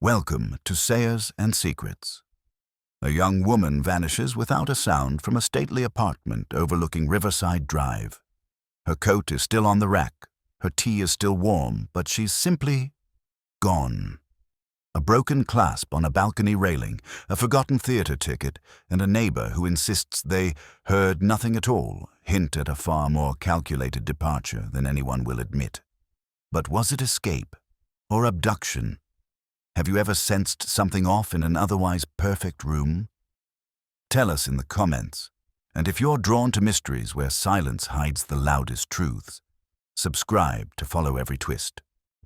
Welcome to Sayers and Secrets. A young woman vanishes without a sound from a stately apartment overlooking Riverside Drive. Her coat is still on the rack, her tea is still warm, but she's simply gone. A broken clasp on a balcony railing, a forgotten theater ticket, and a neighbor who insists they heard nothing at all hint at a far more calculated departure than anyone will admit. But was it escape or abduction? Have you ever sensed something off in an otherwise perfect room? Tell us in the comments, and if you're drawn to mysteries where silence hides the loudest truths, subscribe to follow every twist.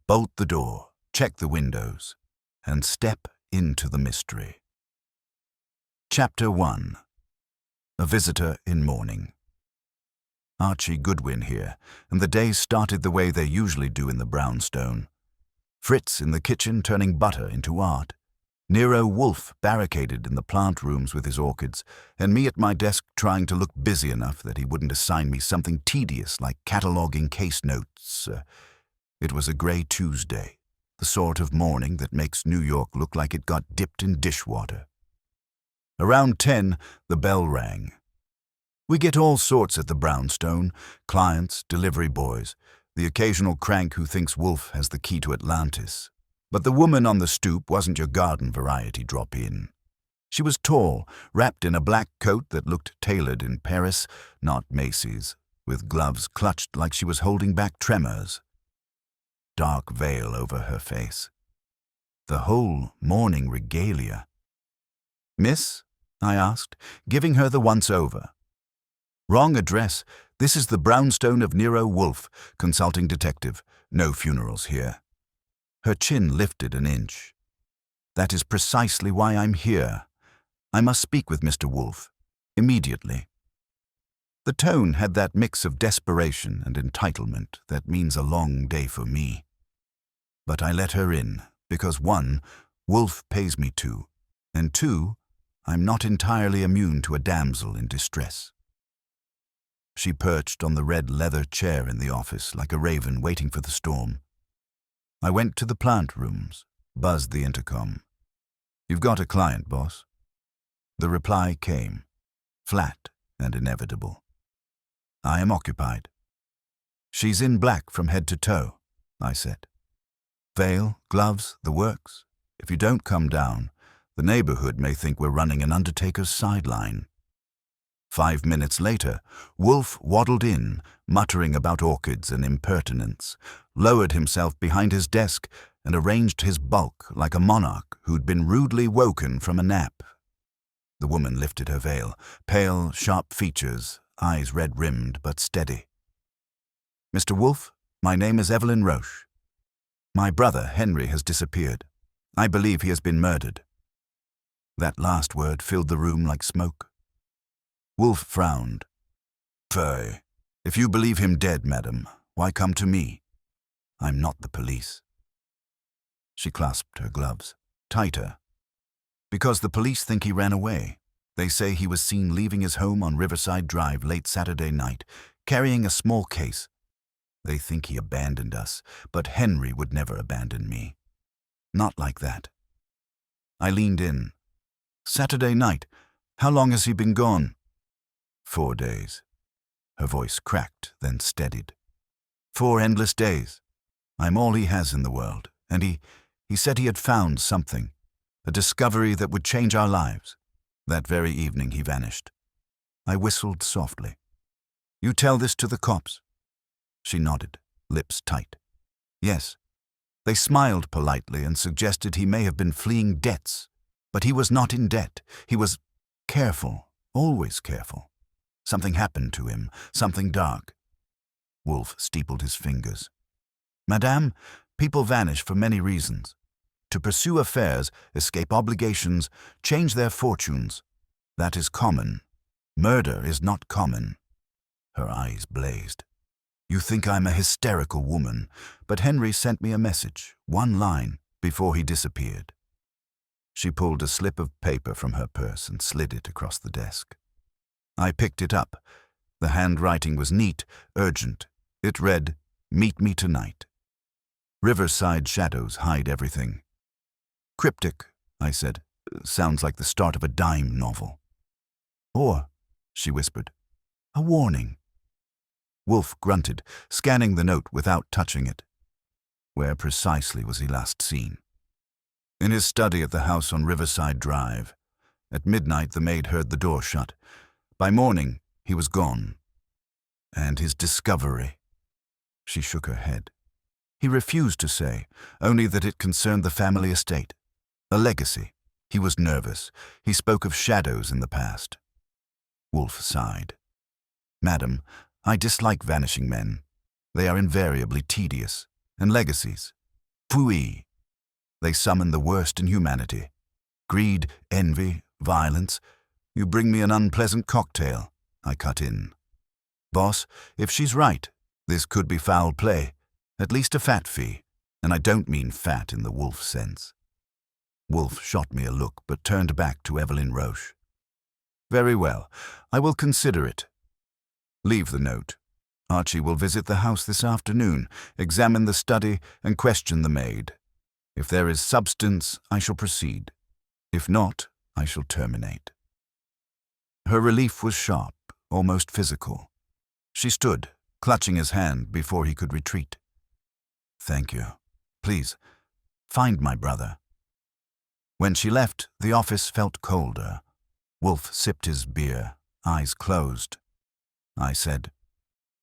Bolt the door, check the windows, and step into the mystery. Chapter 1. A Visitor in Mourning. Archie Goodwin here, and the days started the way they usually do in the brownstone. Fritz in the kitchen turning butter into art. Nero Wolfe barricaded in the plant rooms with his orchids, and me at my desk trying to look busy enough that he wouldn't assign me something tedious like cataloguing case notes. It was a grey Tuesday, the sort of morning that makes New York look like it got dipped in dishwater. Around 10, the bell rang. We get all sorts at the brownstone: clients, delivery boys, the occasional crank who thinks Wolfe has the key to Atlantis. But the woman on the stoop wasn't your garden variety drop-in. She was tall, wrapped in a black coat that looked tailored in Paris, not Macy's, with gloves clutched like she was holding back tremors. Dark veil over her face. The whole morning regalia. "Miss?" I asked, giving her the once-over. "Wrong address. This is the brownstone of Nero Wolfe, consulting detective. No funerals here." Her chin lifted an inch. "That is precisely why I'm here. I must speak with Mr. Wolfe. Immediately." The tone had that mix of desperation and entitlement that means a long day for me. But I let her in, because 1, Wolfe pays me to, and 2, I'm not entirely immune to a damsel in distress. She perched on the red leather chair in the office like a raven waiting for the storm. I went to the plant rooms, buzzed the intercom. "You've got a client, boss." The reply came, flat and inevitable. "I am occupied." "She's in black from head to toe," I said. "Veil, gloves, the works. If you don't come down, the neighborhood may think we're running an undertaker's sideline." 5 minutes later, Wolfe waddled in, muttering about orchids and impertinence, lowered himself behind his desk, and arranged his bulk like a monarch who'd been rudely woken from a nap. The woman lifted her veil, pale, sharp features, eyes red-rimmed but steady. "Mr. Wolfe, my name is Evelyn Roche. My brother, Henry, has disappeared. I believe he has been murdered." That last word filled the room like smoke. Wolfe frowned. "Fie. If you believe him dead, madam, why come to me? I'm not the police." She clasped her gloves, tighter. "Because the police think he ran away. They say he was seen leaving his home on Riverside Drive late Saturday night, carrying a small case. They think he abandoned us, but Henry would never abandon me. Not like that." I leaned in. "Saturday night? How long has he been gone?" 4 days. Her voice cracked, then steadied. 4 endless days. I'm all he has in the world, and he said he had found something, a discovery that would change our lives. That very evening he vanished. I whistled softly. "You tell this to the cops?" She nodded, lips tight. "Yes." They smiled politely and suggested he may have been fleeing debts, but he was not in debt. He was careful, always careful. Something happened to him, something dark. Wolfe steepled his fingers. "Madame, people vanish for many reasons. To pursue affairs, escape obligations, change their fortunes. That is common. Murder is not common." Her eyes blazed. "You think I'm a hysterical woman, but Henry sent me a message, 1 line, before he disappeared." She pulled a slip of paper from her purse and slid it across the desk. I picked it up. The handwriting was neat, urgent. It read, "Meet me tonight. Riverside shadows hide everything. Cryptic, I said. Sounds like the start of a dime novel. Or, she whispered, a warning. Wolfe grunted, scanning the note without touching it. Where precisely was he last seen? In his study at the house on Riverside Drive. At midnight, the maid heard the door shut. By morning, he was gone. And his discovery? She shook her head. He refused to say, only that it concerned the family estate. A legacy. He was nervous. He spoke of shadows in the past. Wolfe sighed. Madam, I dislike vanishing men. They are invariably tedious. And legacies. Pfui. They summon the worst in humanity. Greed, envy, violence. You bring me an unpleasant cocktail, I cut in. Boss, if she's right, this could be foul play. At least a fat fee. And I don't mean fat in the Wolfe sense. Wolfe shot me a look, but turned back to Evelyn Roche. Very well. I will consider it. Leave the note. Archie will visit the house this afternoon, examine the study, and question the maid. If there is substance, I shall proceed. If not, I shall terminate. Her relief was sharp, almost physical. She stood, clutching his hand before he could retreat. Thank you. Please, find my brother. When she left, the office felt colder. Wolfe sipped his beer, eyes closed. I said,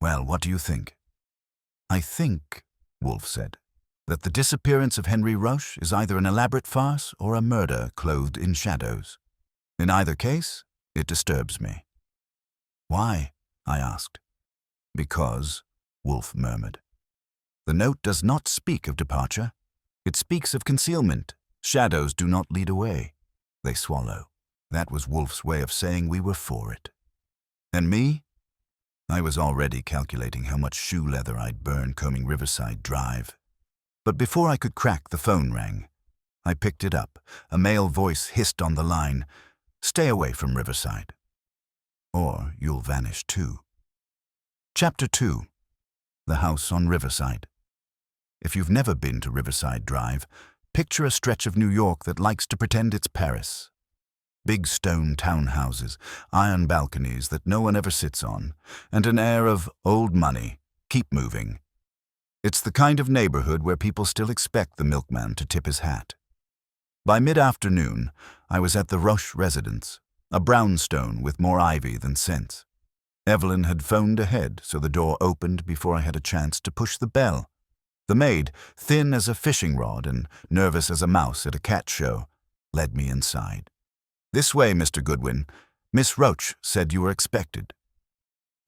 Well, what do you think? I think, Wolfe said, that the disappearance of Henry Roche is either an elaborate farce or a murder clothed in shadows. In either case, it disturbs me. Why? I asked. Because, Wolfe murmured. The note does not speak of departure. It speaks of concealment. Shadows do not lead away. They swallow. That was Wolfe's way of saying we were for it. And me? I was already calculating how much shoe leather I'd burn combing Riverside Drive. But before I could crack, the phone rang. I picked it up. A male voice hissed on the line, Stay away from Riverside, or you'll vanish too. Chapter 2. The House on Riverside. If you've never been to Riverside Drive, picture a stretch of New York that likes to pretend it's Paris. Big stone townhouses, iron balconies that no one ever sits on, and an air of old money, keep moving. It's the kind of neighborhood where people still expect the milkman to tip his hat. By mid-afternoon, I was at the Roche residence, a brownstone with more ivy than sense. Evelyn had phoned ahead, so the door opened before I had a chance to push the bell. The maid, thin as a fishing rod and nervous as a mouse at a cat show, led me inside. This way, Mr. Goodwin. Miss Roche said you were expected.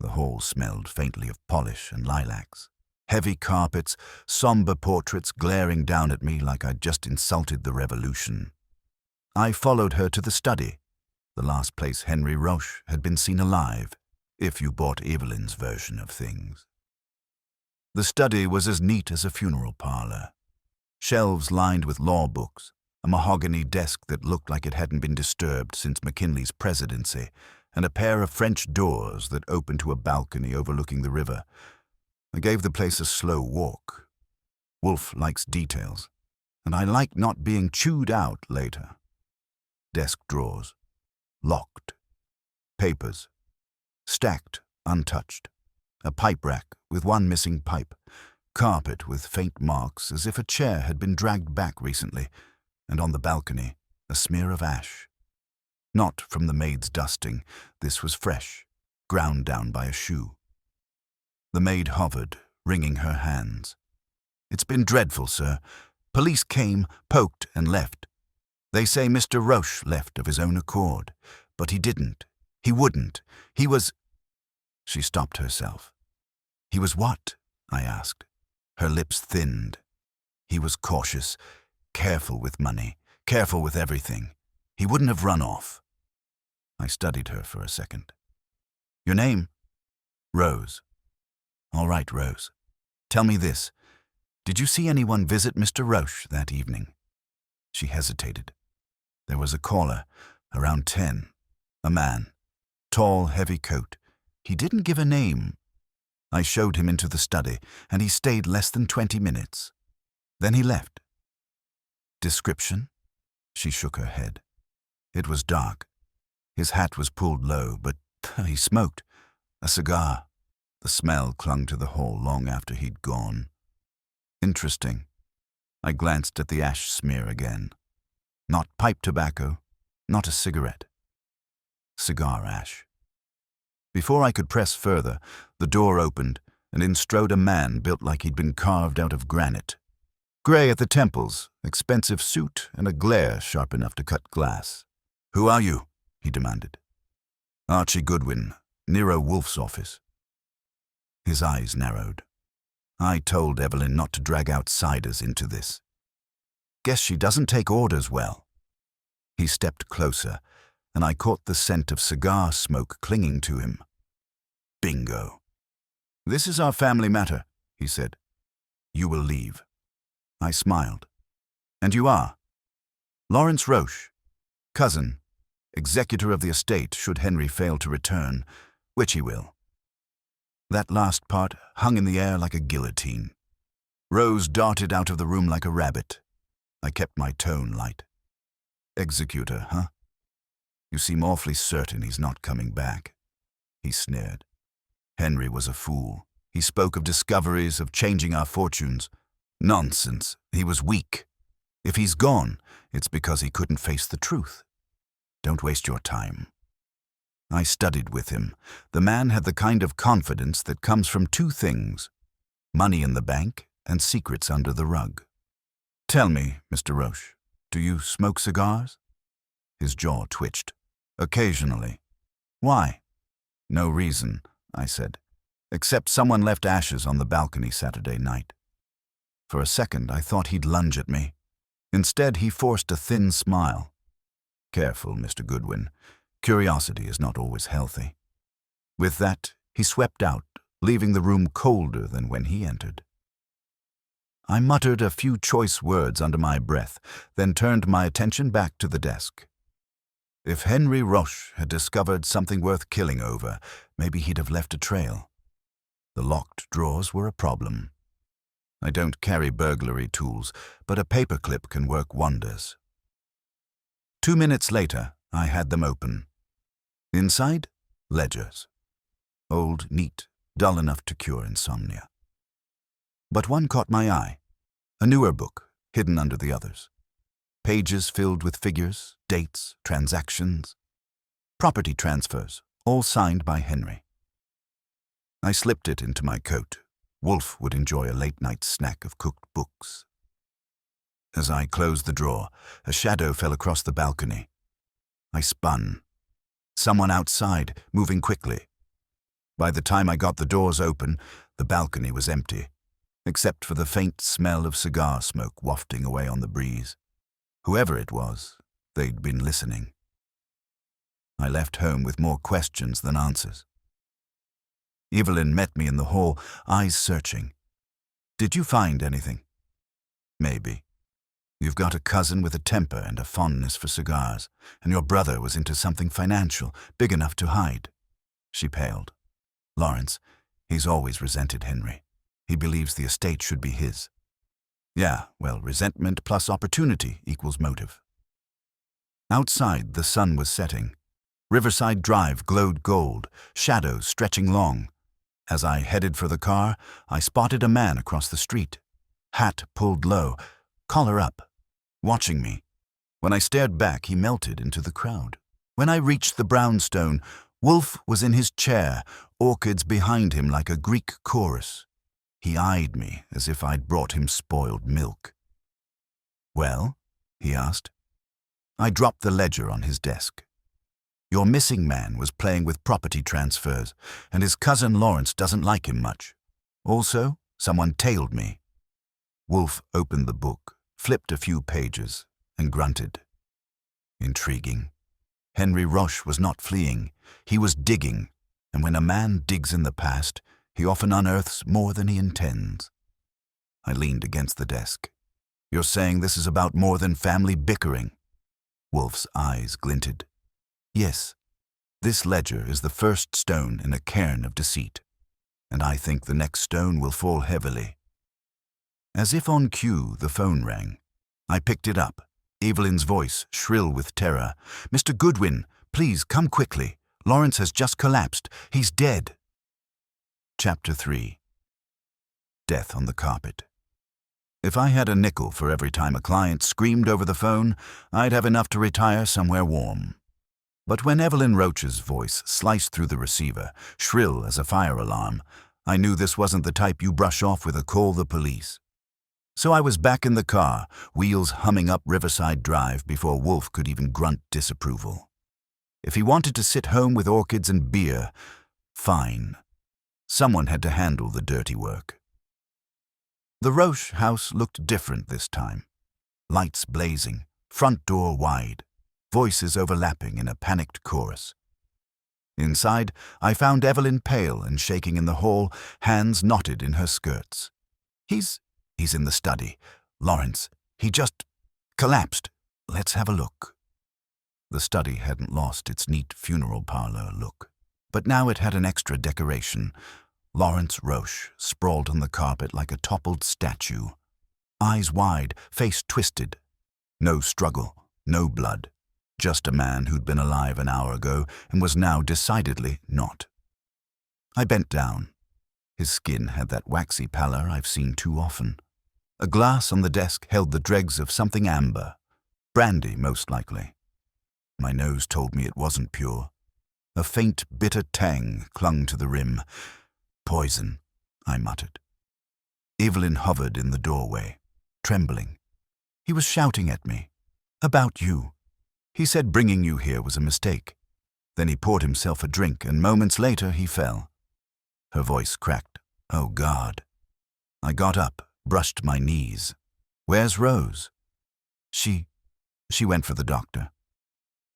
The hall smelled faintly of polish and lilacs. Heavy carpets, somber portraits glaring down at me like I'd just insulted the revolution. I followed her to the study, the last place Henry Roche had been seen alive, if you bought Evelyn's version of things. The study was as neat as a funeral parlor. Shelves lined with law books, a mahogany desk that looked like it hadn't been disturbed since McKinley's presidency, and a pair of French doors that opened to a balcony overlooking the river. I gave the place a slow walk. Wolfe likes details, and I like not being chewed out later. Desk drawers, locked. Papers, stacked, untouched. A pipe rack with one missing pipe. Carpet with faint marks as if a chair had been dragged back recently, and on the balcony, a smear of ash. Not from the maid's dusting. This was fresh, ground down by a shoe. The maid hovered, wringing her hands. It's been dreadful, sir. Police came, poked, and left. They say Mr. Roche left of his own accord, but he didn't. He wouldn't. He was... She stopped herself. He was what? I asked. Her lips thinned. He was cautious, careful with money, careful with everything. He wouldn't have run off. I studied her for a second. Your name? Rose. All right, Rose. Tell me this. Did you see anyone visit Mr. Roche that evening? She hesitated. There was a caller, around 10. A man. Tall, heavy coat. He didn't give a name. I showed him into the study, and he stayed less than 20 minutes. Then he left. Description? She shook her head. It was dark. His hat was pulled low, but he smoked. A cigar. The smell clung to the hall long after he'd gone. Interesting. I glanced at the ash smear again. Not pipe tobacco, not a cigarette. Cigar ash. Before I could press further, the door opened, and in strode a man built like he'd been carved out of granite. Grey at the temples, expensive suit, and a glare sharp enough to cut glass. "Who are you?" he demanded. "Archie Goodwin, Nero Wolfe's office." His eyes narrowed. "I told Evelyn not to drag outsiders into this. Guess she doesn't take orders well." He stepped closer, and I caught the scent of cigar smoke clinging to him. Bingo. "This is our family matter," he said. "You will leave." I smiled. "And you are?" "Lawrence Roche, cousin, executor of the estate should Henry fail to return, which he will." That last part hung in the air like a guillotine. Rose darted out of the room like a rabbit. I kept my tone light. "Executor, huh? You seem awfully certain he's not coming back." He sneered. "Henry was a fool. He spoke of discoveries, of changing our fortunes. Nonsense. He was weak. If he's gone, it's because he couldn't face the truth. Don't waste your time." I studied with him. The man had the kind of confidence that comes from two things: money in the bank and secrets under the rug. "Tell me, Mr. Roche, do you smoke cigars?" His jaw twitched. "Occasionally." "Why?" "No reason," I said, "except someone left ashes on the balcony Saturday night." For a second, I thought he'd lunge at me. Instead, he forced a thin smile. "Careful, Mr. Goodwin. Curiosity is not always healthy." With that, he swept out, leaving the room colder than when he entered. I muttered a few choice words under my breath, then turned my attention back to the desk. If Henry Roche had discovered something worth killing over, maybe he'd have left a trail. The locked drawers were a problem. I don't carry burglary tools, but a paperclip can work wonders. 2 minutes later, I had them open. Inside, ledgers. Old, neat, dull enough to cure insomnia. But one caught my eye. A newer book, hidden under the others. Pages filled with figures, dates, transactions. Property transfers, all signed by Henry. I slipped it into my coat. Wolfe would enjoy a late-night snack of cooked books. As I closed the drawer, a shadow fell across the balcony. I spun. Someone outside, moving quickly. By the time I got the doors open, the balcony was empty, except for the faint smell of cigar smoke wafting away on the breeze. Whoever it was, they'd been listening. I left home with more questions than answers. Evelyn met me in the hall, eyes searching. "Did you find anything?" "Maybe. You've got a cousin with a temper and a fondness for cigars, and your brother was into something financial, big enough to hide." She paled. "Lawrence, he's always resented Henry. He believes the estate should be his." "Yeah, well, resentment plus opportunity equals motive." Outside, the sun was setting. Riverside Drive glowed gold, shadows stretching long. As I headed for the car, I spotted a man across the street. Hat pulled low, collar up, watching me. When I stared back, he melted into the crowd. When I reached the brownstone, Wolfe was in his chair, orchids behind him like a Greek chorus. He eyed me as if I'd brought him spoiled milk. "Well?" he asked. I dropped the ledger on his desk. "Your missing man was playing with property transfers, and his cousin Lawrence doesn't like him much. Also, someone tailed me." Wolfe opened the book, flipped a few pages, and grunted. Intriguing. Henry Roche was not fleeing. He was digging, and when a man digs in the past, he often unearths more than he intends. I leaned against the desk. "You're saying this is about more than family bickering?" Wolfe's eyes glinted. "Yes, this ledger is the first stone in a cairn of deceit, and I think the next stone will fall heavily." As if on cue, the phone rang. I picked it up. Evelyn's voice, shrill with terror. "Mr. Goodwin, please come quickly. Lawrence has just collapsed. He's dead." Chapter 3. Death on the Carpet. If I had a nickel for every time a client screamed over the phone, I'd have enough to retire somewhere warm. But when Evelyn Roach's voice sliced through the receiver, shrill as a fire alarm, I knew this wasn't the type you brush off with a "call the police." So I was back in the car, wheels humming up Riverside Drive before Wolfe could even grunt disapproval. If he wanted to sit home with orchids and beer, fine. Someone had to handle the dirty work. The Roche house looked different this time. Lights blazing, front door wide, voices overlapping in a panicked chorus. Inside, I found Evelyn pale and shaking in the hall, hands knotted in her skirts. He's in the study. Lawrence, he just collapsed. Let's have a look." The study hadn't lost its neat funeral parlor look, but now it had an extra decoration. Lawrence Roche sprawled on the carpet like a toppled statue. Eyes wide, face twisted. No struggle, no blood. Just a man who'd been alive an hour ago and was now decidedly not. I bent down. His skin had that waxy pallor I've seen too often. A glass on the desk held the dregs of something amber. Brandy, most likely. My nose told me it wasn't pure. A faint, bitter tang clung to the rim. "Poison," I muttered. Evelyn hovered in the doorway, trembling. He was shouting at me. "About you. He said bringing you here was a mistake." Then he poured himself a drink, and moments later he fell. Her voice cracked. "Oh, God." I got up, brushed my knees. "Where's Rose?" She went for the doctor."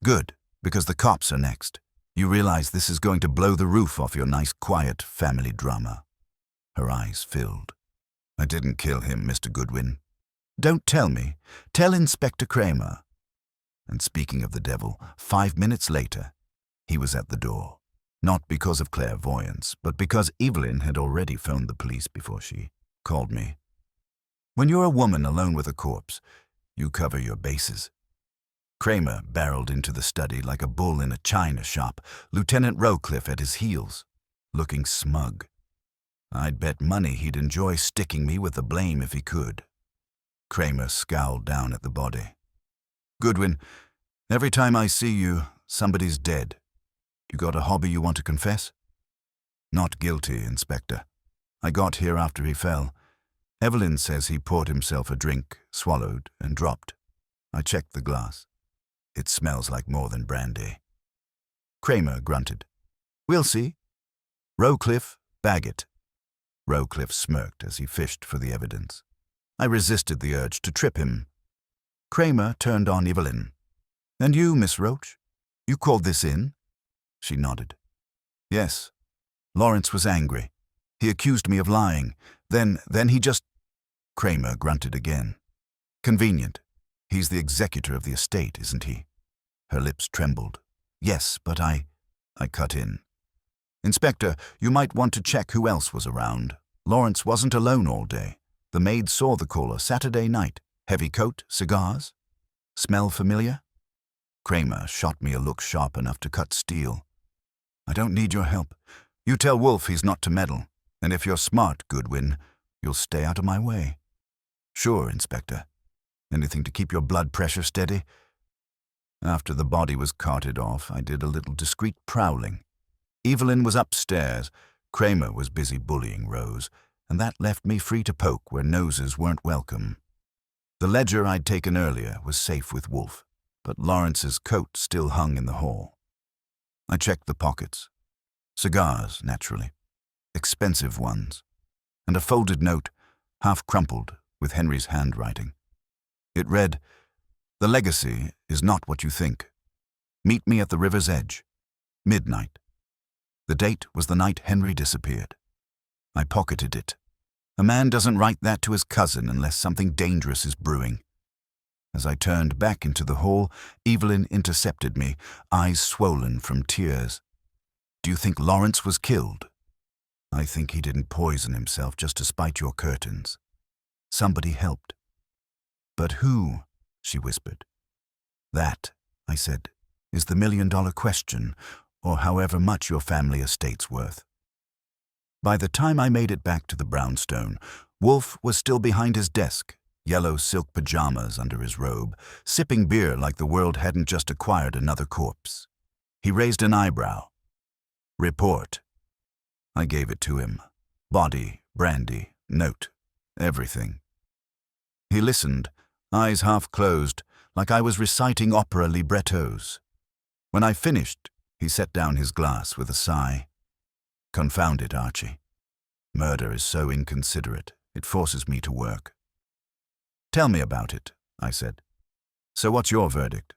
"Good, because the cops are next. You realize this is going to blow the roof off your nice, quiet family drama." Her eyes filled. "I didn't kill him, Mr. Goodwin." "Don't tell me. Tell Inspector Kramer." And speaking of the devil, 5 minutes later, he was at the door. Not because of clairvoyance, but because Evelyn had already phoned the police before she called me. When you're a woman alone with a corpse, you cover your bases. Kramer barreled into the study like a bull in a china shop, Lieutenant Rowcliffe at his heels, looking smug. I'd bet money he'd enjoy sticking me with the blame if he could. Kramer scowled down at the body. "Goodwin, every time I see you, somebody's dead. You got a hobby you want to confess?" "Not guilty, Inspector. I got here after he fell. Evelyn says he poured himself a drink, swallowed, and dropped. I checked the glass. It smells like more than brandy." Kramer grunted. "We'll see. Rowcliffe, bag it." Rowcliffe smirked as he fished for the evidence. I resisted the urge to trip him. Kramer turned on Evelyn. "And you, Miss Roach? You called this in?" She nodded. "Yes. Lawrence was angry. He accused me of lying. Then he just—" Kramer grunted again. "Convenient. He's the executor of the estate, isn't he?" Her lips trembled. "Yes, but I cut in. "Inspector, you might want to check who else was around. Lawrence wasn't alone all day. The maid saw the caller Saturday night. Heavy coat, cigars. Smell familiar?" Kramer shot me a look sharp enough to cut steel. "I don't need your help. You tell Wolfe he's not to meddle. And if you're smart, Goodwin, you'll stay out of my way." "Sure, Inspector. Anything to keep your blood pressure steady?" After the body was carted off, I did a little discreet prowling. Evelyn was upstairs. Kramer was busy bullying Rose, and that left me free to poke where noses weren't welcome. The ledger I'd taken earlier was safe with Wolfe, but Lawrence's coat still hung in the hall. I checked the pockets. Cigars, naturally. Expensive ones. And a folded note, half crumpled, with Henry's handwriting. It read, "The legacy is not what you think. Meet me at the river's edge. Midnight." The date was the night Henry disappeared. I pocketed it. A man doesn't write that to his cousin unless something dangerous is brewing. As I turned back into the hall, Evelyn intercepted me, eyes swollen from tears. "Do you think Lawrence was killed?" "I think he didn't poison himself just to spite your curtains. Somebody helped." "But who?" she whispered. That, I said, is the million-dollar question, or however much your family estate's worth. By the time I made it back to the brownstone, Wolfe was still behind his desk, yellow silk pajamas under his robe, sipping beer like the world hadn't just acquired another corpse. He raised an eyebrow. Report. I gave it to him. Body, brandy, note, everything. He listened, eyes half closed, like I was reciting opera librettos. When I finished, he set down his glass with a sigh. Confound it, Archie. Murder is so inconsiderate, it forces me to work. Tell me about it, I said. So what's your verdict?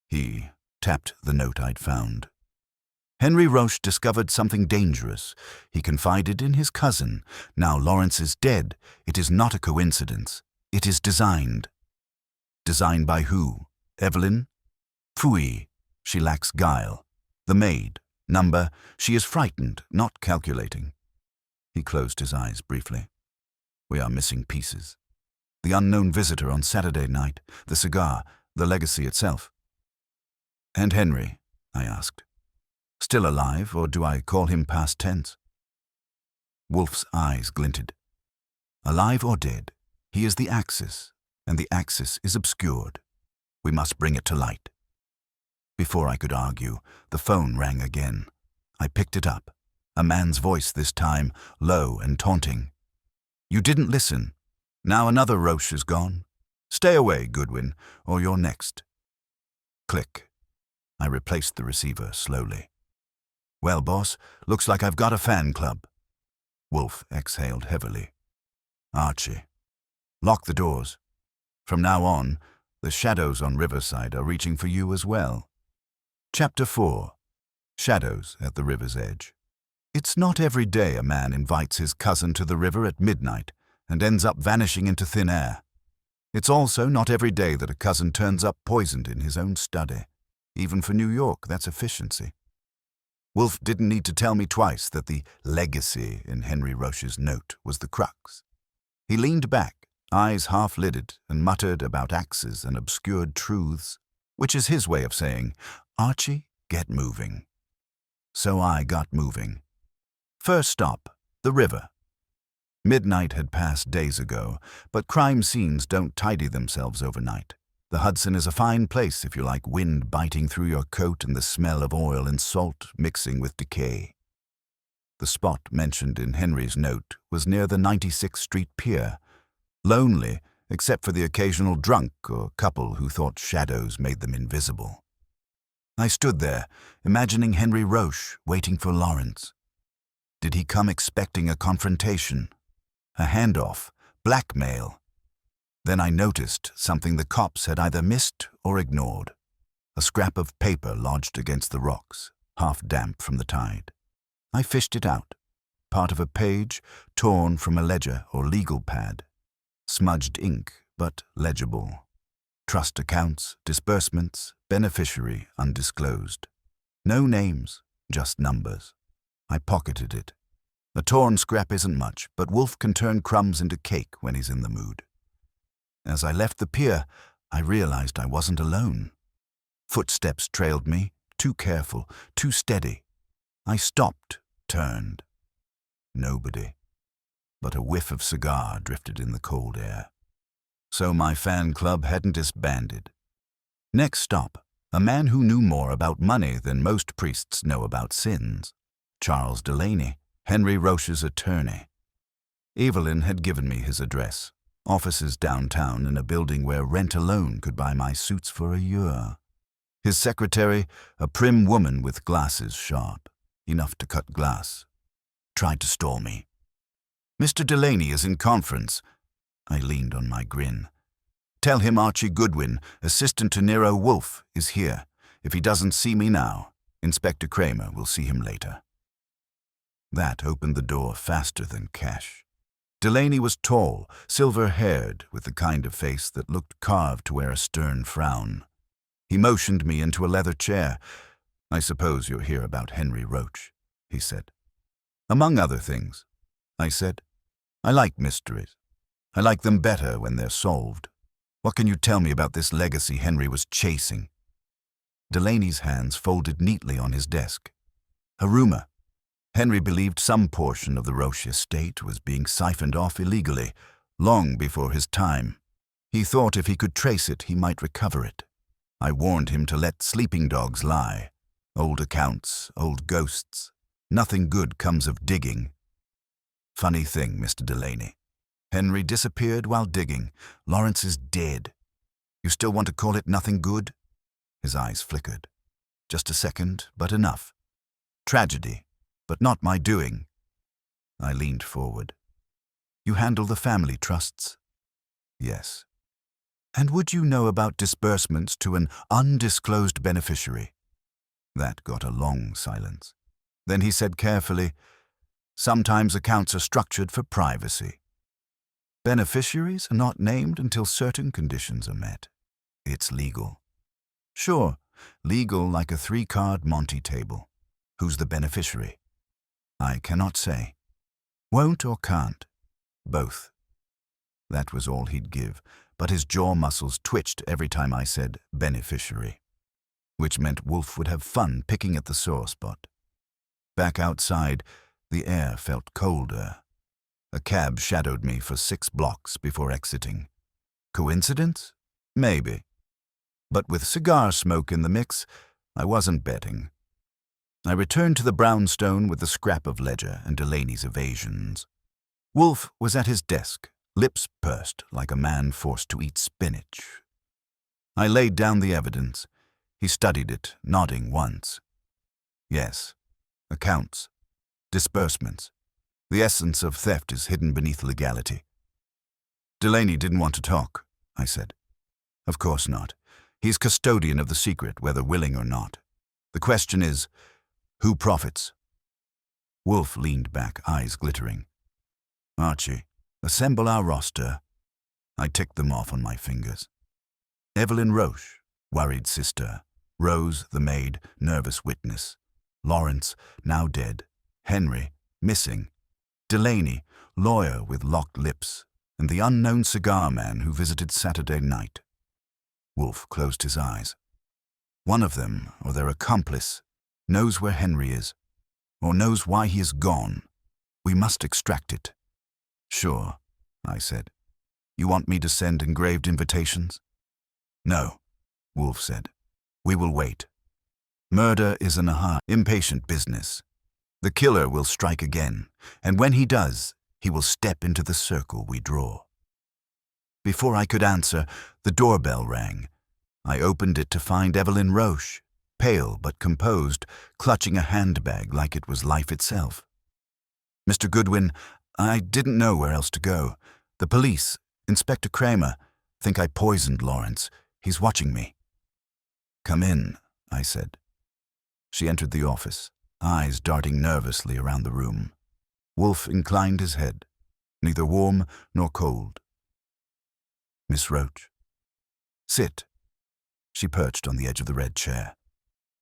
He tapped the note I'd found. Henry Roche discovered something dangerous. He confided in his cousin. Now Lawrence is dead. It is not a coincidence. It is designed. Designed by who? Evelyn? Phooey. She lacks guile. The maid. Number. She is frightened, not calculating. He closed his eyes briefly. We are missing pieces. The unknown visitor on Saturday night, the cigar, the legacy itself. And Henry? I asked. Still alive, or do I call him past tense? Wolfe's eyes glinted. Alive or dead, he is the axis, and the axis is obscured. We must bring it to light. Before I could argue, the phone rang again. I picked it up. A man's voice this time, low and taunting. You didn't listen. Now another Roche is gone. Stay away, Goodwin, or you're next. Click. I replaced the receiver slowly. Well, boss, looks like I've got a fan club. Wolfe exhaled heavily. Archie. Lock the doors. From now on, the shadows on Riverside are reaching for you as well. Chapter 4. Shadows at the river's edge. It's not every day a man invites his cousin to the river at midnight and ends up vanishing into thin air. It's also not every day that a cousin turns up poisoned in his own study. Even for New York, that's efficiency. Wolfe didn't need to tell me twice that the legacy in Henry Roche's note was the crux. He leaned back, eyes half-lidded, and muttered about axes and obscured truths, which is his way of saying, Archie, get moving. So I got moving. First stop, the river. Midnight had passed days ago, but crime scenes don't tidy themselves overnight. The Hudson is a fine place if you like wind biting through your coat and the smell of oil and salt mixing with decay. The spot mentioned in Henry's note was near the 96th Street Pier, lonely except for the occasional drunk or couple who thought shadows made them invisible. I stood there, imagining Henry Roche waiting for Lawrence. Did he come expecting a confrontation? A handoff? Blackmail? Then I noticed something the cops had either missed or ignored. A scrap of paper lodged against the rocks, half damp from the tide. I fished it out, part of a page torn from a ledger or legal pad. Smudged ink, but legible. Trust accounts, disbursements, beneficiary undisclosed. No names, just numbers. I pocketed it. A torn scrap isn't much, but Wolfe can turn crumbs into cake when he's in the mood. As I left the pier, I realized I wasn't alone. Footsteps trailed me, too careful, too steady. I stopped, turned. Nobody. But a whiff of cigar drifted in the cold air. So my fan club hadn't disbanded. Next stop, a man who knew more about money than most priests know about sins. Charles Delaney, Henry Roche's attorney. Evelyn had given me his address. Offices downtown in a building where rent alone could buy my suits for a year. His secretary, a prim woman with glasses sharp, enough to cut glass, tried to stall me. Mr. Delaney is in conference. I leaned on my grin. Tell him Archie Goodwin, assistant to Nero Wolfe, is here. If he doesn't see me now, Inspector Kramer will see him later. That opened the door faster than cash. Delaney was tall, silver-haired, with the kind of face that looked carved to wear a stern frown. He motioned me into a leather chair. I suppose you're here about Henry Roche, he said. Among other things, I said. I like mysteries. I like them better when they're solved. What can you tell me about this legacy Henry was chasing? Delaney's hands folded neatly on his desk. A rumor. Henry believed some portion of the Roche estate was being siphoned off illegally, long before his time. He thought if he could trace it, he might recover it. I warned him to let sleeping dogs lie. Old accounts, old ghosts. Nothing good comes of digging. Funny thing, Mr. Delaney. Henry disappeared while digging. Lawrence is dead. You still want to call it nothing good? His eyes flickered. Just a second, but enough. Tragedy, but not my doing. I leaned forward. You handle the family trusts? Yes. And would you know about disbursements to an undisclosed beneficiary? That got a long silence. Then he said carefully, sometimes accounts are structured for privacy. Beneficiaries are not named until certain conditions are met. It's legal. Sure, legal like a 3-card Monte table. Who's the beneficiary? I cannot say. Won't or can't? Both. That was all he'd give, but his jaw muscles twitched every time I said beneficiary, which meant Wolfe would have fun picking at the sore spot. Back outside, the air felt colder. A cab shadowed me for 6 blocks before exiting. Coincidence? Maybe. But with cigar smoke in the mix, I wasn't betting. I returned to the brownstone with the scrap of ledger and Delaney's evasions. Wolfe was at his desk, lips pursed like a man forced to eat spinach. I laid down the evidence. He studied it, nodding once. Yes, accounts, disbursements. The essence of theft is hidden beneath legality. Delaney didn't want to talk, I said. Of course not. He's custodian of the secret, whether willing or not. The question is, who profits? Wolfe leaned back, eyes glittering. Archie, assemble our roster. I ticked them off on my fingers. Evelyn Roche, worried sister. Rose, the maid, nervous witness. Lawrence, now dead. Henry, missing. Delaney, lawyer with locked lips. And the unknown cigar man who visited Saturday night. Wolfe closed his eyes. One of them, or their accomplice, knows where Henry is, or knows why he is gone. We must extract it. Sure, I said. You want me to send engraved invitations? No, Wolfe said. We will wait. Murder is an impatient business. The killer will strike again, and when he does, he will step into the circle we draw. Before I could answer, the doorbell rang. I opened it to find Evelyn Roche, pale but composed, clutching a handbag like it was life itself. Mr. Goodwin, I didn't know where else to go. The police, Inspector Kramer, think I poisoned Lawrence. He's watching me. Come in, I said. She entered the office, eyes darting nervously around the room. Wolfe inclined his head, neither warm nor cold. Miss Roche. Sit. She perched on the edge of the red chair.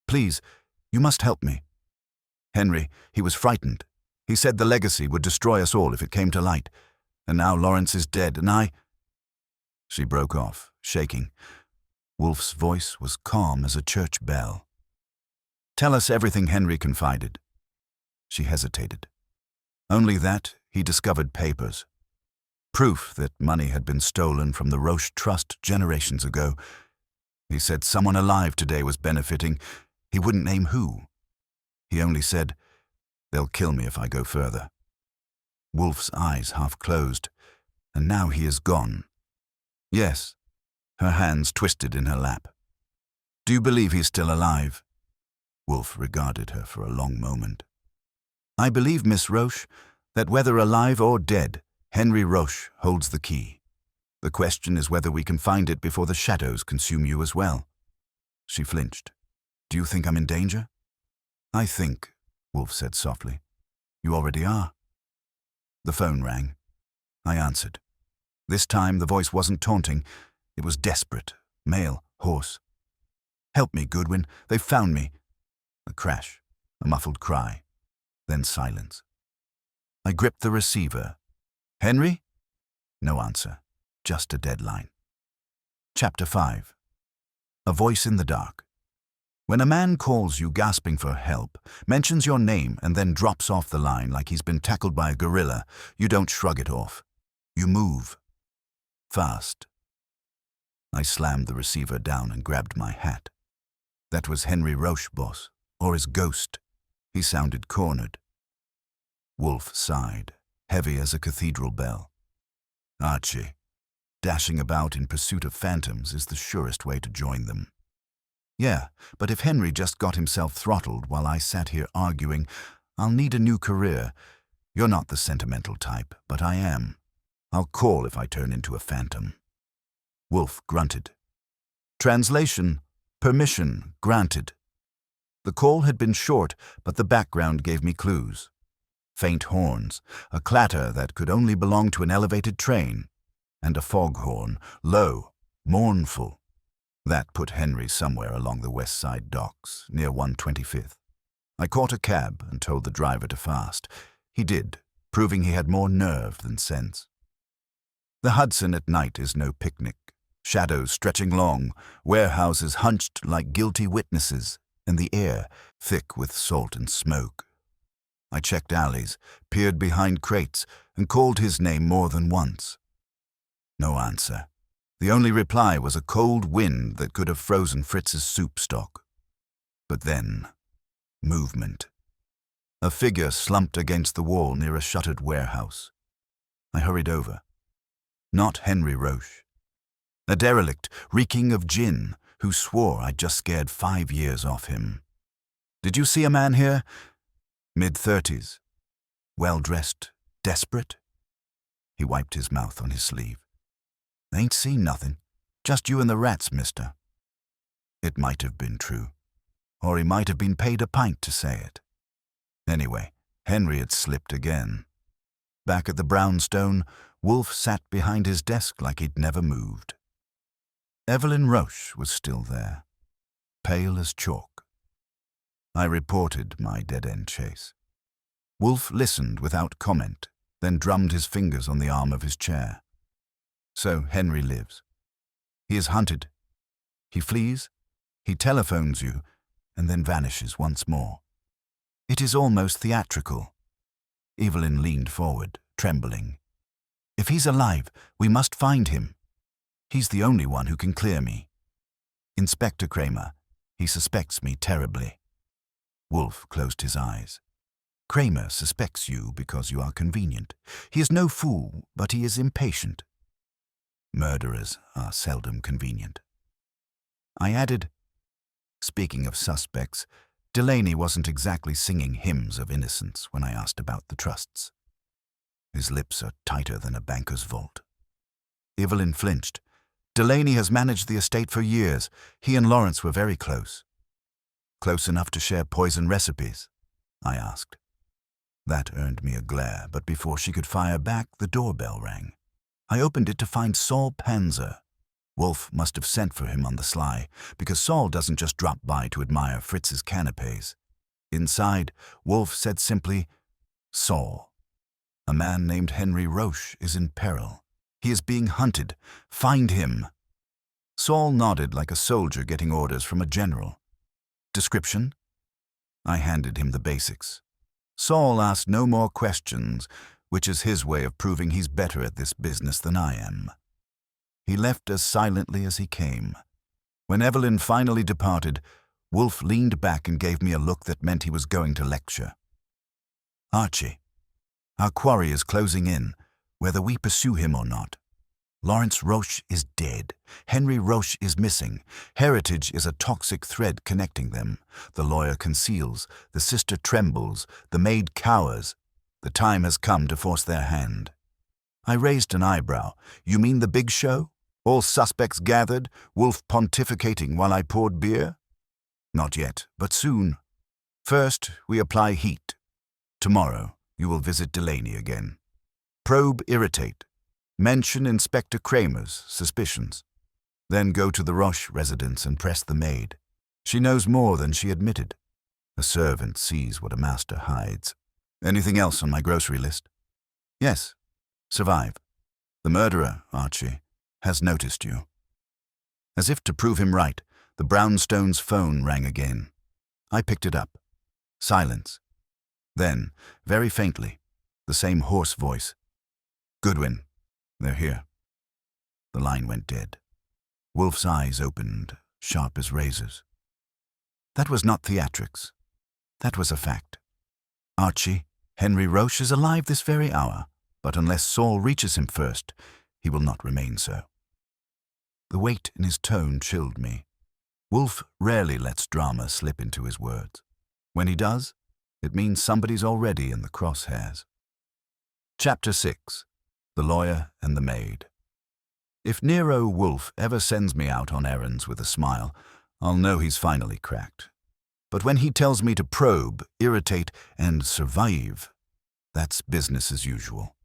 Please, you must help me. Henry, he was frightened. He said the legacy would destroy us all if it came to light. And now Lawrence is dead, and I... She broke off, shaking. Wolfe's voice was calm as a church bell. Tell us everything Henry confided. She hesitated. Only that he discovered papers. Proof that money had been stolen from the Roche Trust generations ago. He said someone alive today was benefiting. He wouldn't name who. He only said, they'll kill me if I go further. Wolfe's eyes half closed, and now he is gone. Yes. Her hands twisted in her lap. Do you believe he's still alive? Wolfe regarded her for a long moment. I believe, Miss Roche, that whether alive or dead, Henry Roche holds the key. The question is whether we can find it before the shadows consume you as well. She flinched. Do you think I'm in danger? I think, Wolfe said softly, you already are. The phone rang. I answered. This time the voice wasn't taunting. It was desperate, male, hoarse. Help me, Goodwin. They've found me. A crash, a muffled cry, then silence. I gripped the receiver. Henry? No answer, just a deadline. Chapter 5. A Voice in the Dark. When a man calls you gasping for help, mentions your name and then drops off the line like he's been tackled by a gorilla, you don't shrug it off. You move. Fast. I slammed the receiver down and grabbed my hat. That was Henry Roche, boss, or his ghost. He sounded cornered. Wolfe sighed, heavy as a cathedral bell. Archie, dashing about in pursuit of phantoms is the surest way to join them. Yeah, but if Henry just got himself throttled while I sat here arguing, I'll need a new career. You're not the sentimental type, but I am. I'll call if I turn into a phantom. Wolfe grunted. Translation: permission granted. The call had been short, but the background gave me clues. Faint horns, a clatter that could only belong to an elevated train, and a foghorn, low, mournful. That put Henry somewhere along the West Side docks, near 125th. I caught a cab and told the driver to fast. He did, proving he had more nerve than sense. The Hudson at night is no picnic. Shadows stretching long, warehouses hunched like guilty witnesses, and the air thick with salt and smoke. I checked alleys, peered behind crates, and called his name more than once. No answer. The only reply was a cold wind that could have frozen Fritz's soup stock. But then, movement. A figure slumped against the wall near a shuttered warehouse. I hurried over. Not Henry Roche. A derelict reeking of gin who swore I'd just scared 5 years off him. Did you see a man here? Mid-30s. Well-dressed. Desperate? He wiped his mouth on his sleeve. Ain't seen nothing. Just you and the rats, mister. It might have been true. Or he might have been paid a pint to say it. Anyway, Henry had slipped again. Back at the brownstone, Wolfe sat behind his desk like he'd never moved. Evelyn Roche was still there, pale as chalk. I reported my dead-end chase. Wolfe listened without comment, then drummed his fingers on the arm of his chair. So Henry lives. He is hunted. He flees, he telephones you, and then vanishes once more. It is almost theatrical. Evelyn leaned forward, trembling. If he's alive, we must find him. He's the only one who can clear me. Inspector Kramer, he suspects me terribly. Wolfe closed his eyes. Kramer suspects you because you are convenient. He is no fool, but he is impatient. Murderers are seldom convenient. I added, speaking of suspects, Delaney wasn't exactly singing hymns of innocence when I asked about the trusts. His lips are tighter than a banker's vault. Evelyn flinched. Delaney has managed the estate for years. He and Lawrence were very close. Close enough to share poison recipes? I asked. That earned me a glare, but before she could fire back, the doorbell rang. I opened it to find Saul Panzer. Wolfe must have sent for him on the sly, because Saul doesn't just drop by to admire Fritz's canapes. Inside, Wolfe said simply, Saul, a man named Henry Roche is in peril. He is being hunted. Find him. Saul nodded like a soldier getting orders from a general. Description? I handed him the basics. Saul asked no more questions, which is his way of proving he's better at this business than I am. He left as silently as he came. When Evelyn finally departed, Wolfe leaned back and gave me a look that meant he was going to lecture. Archie, our quarry is closing in, whether we pursue him or not. Lawrence Roche is dead. Henry Roche is missing. Heritage is a toxic thread connecting them. The lawyer conceals. The sister trembles. The maid cowers. The time has come to force their hand. I raised an eyebrow. You mean the big show? All suspects gathered, Wolfe pontificating while I poured beer? Not yet, but soon. First, we apply heat. Tomorrow, you will visit Delaney again. Probe irritate. Mention Inspector Kramer's suspicions. Then go to the Roche residence and press the maid. She knows more than she admitted. A servant sees what a master hides. Anything else on my grocery list? Yes. Survive. The murderer, Archie, has noticed you. As if to prove him right, the brownstone's phone rang again. I picked it up. Silence. Then, very faintly, the same hoarse voice. "Goodwin, they're here." The line went dead. Wolfe's eyes opened, sharp as razors. That was not theatrics. That was a fact. Archie, Henry Roche is alive this very hour, but unless Saul reaches him first, he will not remain so. The weight in his tone chilled me. Wolfe rarely lets drama slip into his words. When he does, it means somebody's already in the crosshairs. Chapter 6. The Lawyer and the Maid. If Nero Wolfe ever sends me out on errands with a smile, I'll know he's finally cracked. But when he tells me to probe, irritate, and survive, that's business as usual.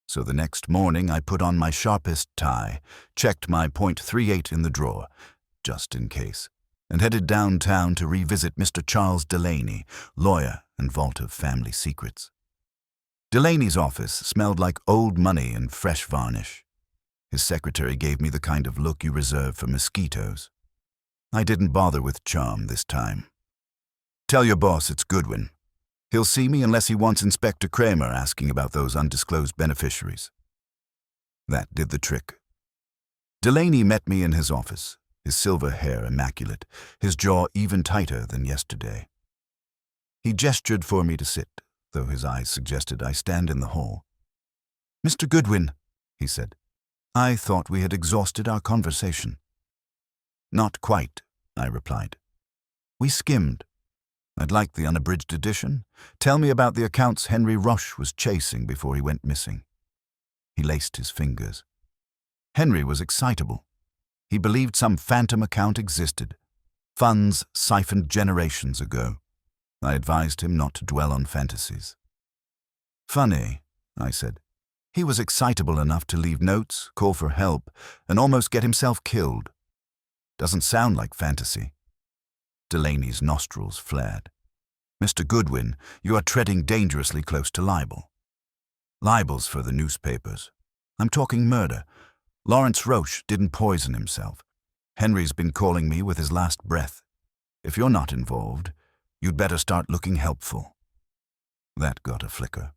So the next morning I put on my sharpest tie, checked my .38 in the drawer, just in case, and headed downtown to revisit Mr. Charles Delaney, lawyer and vault of family secrets. Delaney's office smelled like old money and fresh varnish. His secretary gave me the kind of look you reserve for mosquitoes. I didn't bother with charm this time. "Tell your boss it's Goodwin. He'll see me unless he wants Inspector Kramer asking about those undisclosed beneficiaries." That did the trick. Delaney met me in his office, his silver hair immaculate, his jaw even tighter than yesterday. He gestured for me to sit, though his eyes suggested I stand in the hall. "Mr. Goodwin," he said, "I thought we had exhausted our conversation." "Not quite," I replied. "We skimmed. I'd like the unabridged edition. Tell me about the accounts Henry Roche was chasing before he went missing." He laced his fingers. Henry was excitable. He believed some phantom account existed. Funds siphoned generations ago. I advised him not to dwell on fantasies. "Funny," I said. "He was excitable enough to leave notes, call for help, and almost get himself killed. Doesn't sound like fantasy." Delaney's nostrils flared. "Mr. Goodwin, you are treading dangerously close to libel." "Libel's for the newspapers. I'm talking murder. Lawrence Roche didn't poison himself. Henry's been calling me with his last breath. If you're not involved, you'd better start looking helpful." That got a flicker.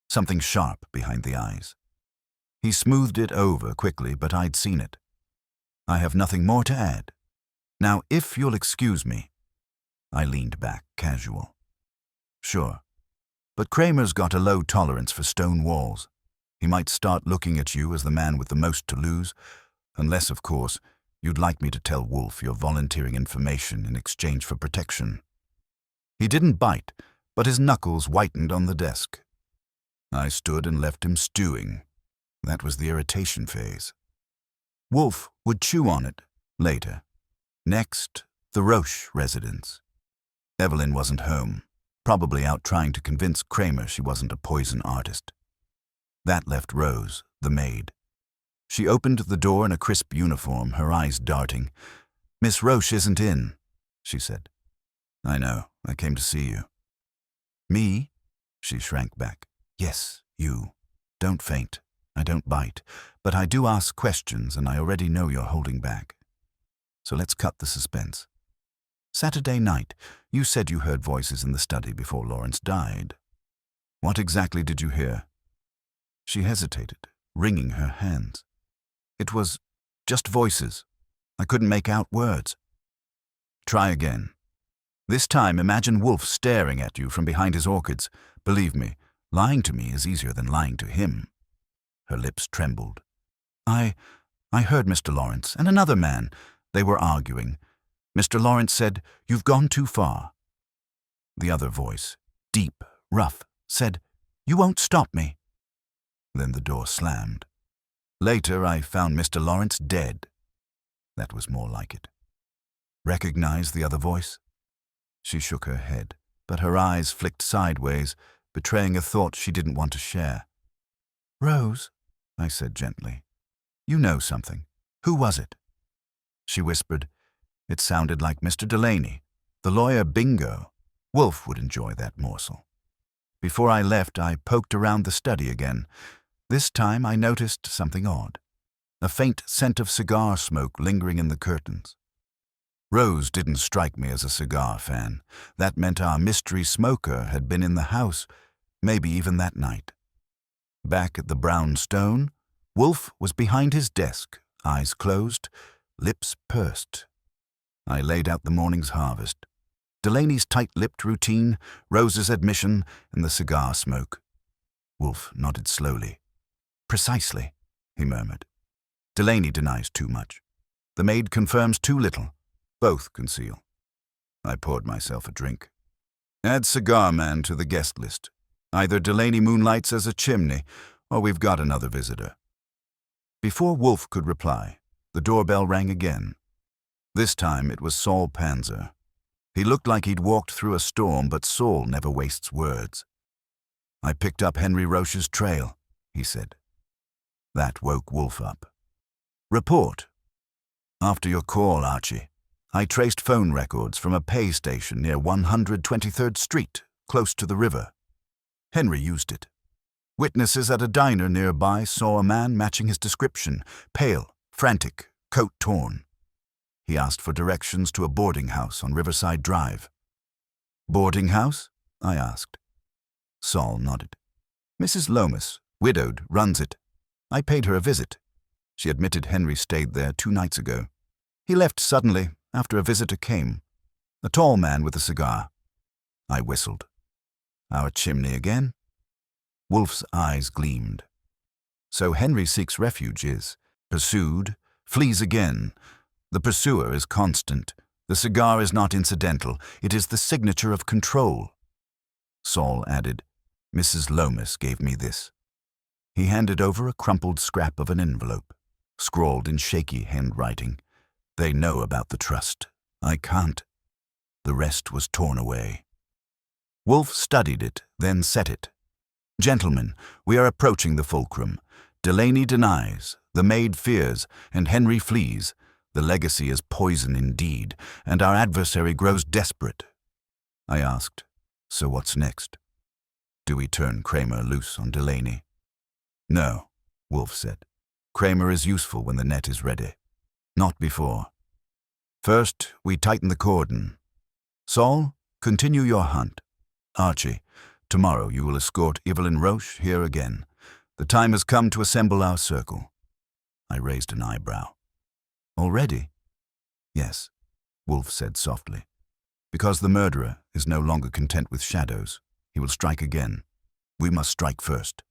Something sharp behind the eyes. He smoothed it over quickly, but I'd seen it. "I have nothing more to add. Now, if you'll excuse me." I leaned back, casual. "Sure. But Kramer's got a low tolerance for stone walls. He might start looking at you as the man with the most to lose, unless, of course, you'd like me to tell Wolfe you're volunteering information in exchange for protection." He didn't bite, but his knuckles whitened on the desk. I stood and left him stewing. That was the irritation phase. Wolfe would chew on it later. Next, the Roche residence. Evelyn wasn't home, probably out trying to convince Kramer she wasn't a poison artist. That left Rose, the maid. She opened the door in a crisp uniform, her eyes darting. "Miss Roche isn't in," she said. "I know. I came to see you." "Me?" She shrank back. "Yes, you. Don't faint. I don't bite. But I do ask questions, and I already know you're holding back. So let's cut the suspense. Saturday night, you said you heard voices in the study before Lawrence died. What exactly did you hear?" She hesitated, wringing her hands. "It was just voices. I couldn't make out words." "Try again. This time imagine Wolfe staring at you from behind his orchids. Believe me, lying to me is easier than lying to him." Her lips trembled. I heard Mr. Lawrence and another man. They were arguing. Mr. Lawrence said, 'You've gone too far.' The other voice, deep, rough, said, 'You won't stop me.' Then the door slammed. Later, I found Mr. Lawrence dead. That was more like it." "Recognize the other voice?" She shook her head, but her eyes flicked sideways, betraying a thought she didn't want to share. "Rose," I said gently, "you know something. Who was it?" She whispered, "It sounded like Mr. Delaney, the lawyer Bingo. Wolfe would enjoy that morsel." Before I left, I poked around the study again. This time I noticed something odd. a faint scent of cigar smoke lingering in the curtains. Rose didn't strike me as a cigar fan. That meant our mystery smoker had been in the house, maybe even that night. Back at the brown stone, Wolfe was behind his desk, eyes closed, lips pursed. I laid out the morning's harvest. Delaney's tight-lipped routine, Rose's admission, and the cigar smoke. Wolfe nodded slowly. "Precisely," he murmured. "Delaney denies too much. The maid confirms too little. Both conceal." I poured myself a drink. "Add cigar man to the guest list. Either Delaney moonlights as a chimney, or we've got another visitor." Before Wolfe could reply, the doorbell rang again. This time it was Saul Panzer. He looked like he'd walked through a storm, but Saul never wastes words. "I picked up Henry Roche's trail," he said. That woke Wolfe up. "Report." "After your call, Archie, I traced phone records from a pay station near 123rd Street, close to the river. Henry used it. Witnesses at a diner nearby saw a man matching his description, pale, frantic, coat torn. He asked for directions to a boarding house on Riverside Drive." "Boarding house?" I asked. Saul nodded. "Mrs. Lomas, widowed, runs it. I paid her a visit. She admitted Henry stayed there 2 nights ago. He left suddenly after a visitor came. A tall man with a cigar." I whistled. "Our chimney again?" Wolfe's eyes gleamed. "So Henry seeks refuge is pursued, flees again. The pursuer is constant. The cigar is not incidental. It is the signature of control." Saul added, "Mrs. Lomas gave me this." He handed over a crumpled scrap of an envelope, scrawled in shaky handwriting. "They know about the trust. I can't." The rest was torn away. Wolfe studied it, then set it. "Gentlemen, we are approaching the fulcrum. Delaney denies, the maid fears, and Henry flees. The legacy is poison indeed, and our adversary grows desperate." I asked, "So what's next? Do we turn Kramer loose on Delaney?" "No," Wolfe said. "Kramer is useful when the net is ready. Not before. First, we tighten the cordon. Saul, continue your hunt. Archie, tomorrow you will escort Evelyn Roche here again. The time has come to assemble our circle." I raised an eyebrow. "Already?" "Yes," Wolfe said softly. "Because the murderer is no longer content with shadows. He will strike again. We must strike first."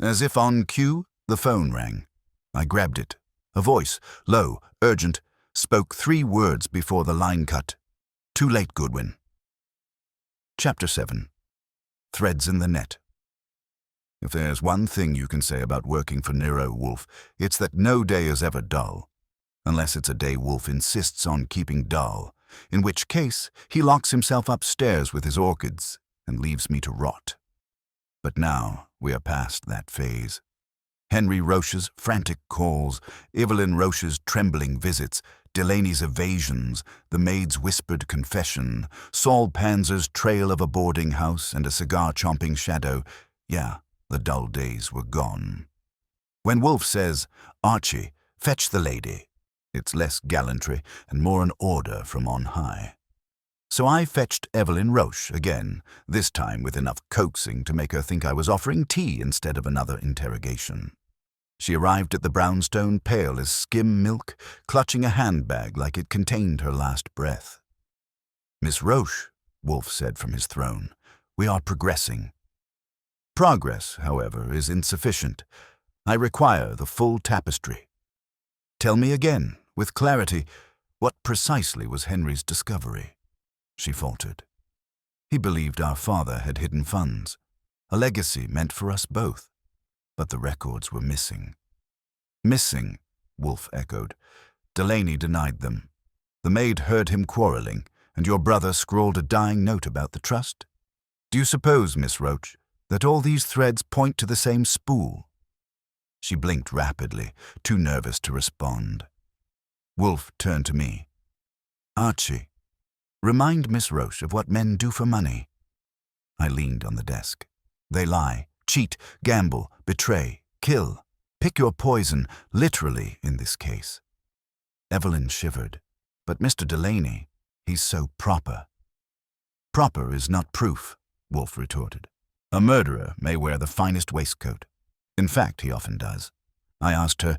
As if on cue, the phone rang. I grabbed it. A voice, low, urgent, spoke 3 words before the line cut. "Too late, Goodwin." Chapter 7. Threads in the Net. If there's one thing you can say about working for Nero, Wolfe, it's that no day is ever dull. Unless it's a day Wolfe insists on keeping dull, in which case he locks himself upstairs with his orchids and leaves me to rot. But now we are past that phase. Henry Roche's frantic calls, Evelyn Roche's trembling visits, Delaney's evasions, the maid's whispered confession, Saul Panzer's trail of a boarding house and a cigar-chomping shadow. Yeah, the dull days were gone. When Wolfe says, "Archie, fetch the lady," it's less gallantry and more an order from on high. So I fetched Evelyn Roche again, this time with enough coaxing to make her think I was offering tea instead of another interrogation. She arrived at the brownstone pale as skim milk, clutching a handbag like it contained her last breath. "Miss Roche," Wolfe said from his throne, "we are progressing." Progress, however, is insufficient. I require the full tapestry. "Tell me again, with clarity, what precisely was Henry's discovery?" She faltered. "He believed our father had hidden funds, a legacy meant for us both. But the records were missing." "Missing," Wolfe echoed. "Delaney denied them. The maid heard him quarreling, and your brother scrawled a dying note about the trust. Do you suppose, Miss Roche, that all these threads point to the same spool?" She blinked rapidly, too nervous to respond. Wolfe turned to me. "Archie, remind Miss Roche of what men do for money." I leaned on the desk. "They lie, cheat, gamble, betray, kill, Pick your poison, literally in this case. Evelyn shivered. But Mr. Delaney, he's so proper. Proper is not proof, Wolfe retorted. A murderer may wear the finest waistcoat. In fact, he often does. I asked her,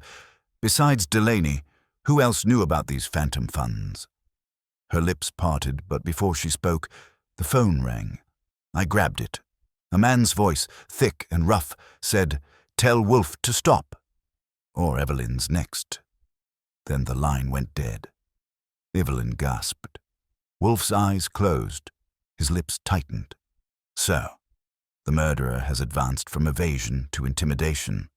besides Delaney, who else knew about these phantom funds? Her lips parted, but before she spoke, the phone rang. I grabbed it. A man's voice, thick and rough, said, "Tell Wolfe to stop." Or Evelyn's next. Then the line went dead. Evelyn gasped. Wolfe's eyes closed. His lips tightened. So, the murderer has advanced from evasion to intimidation.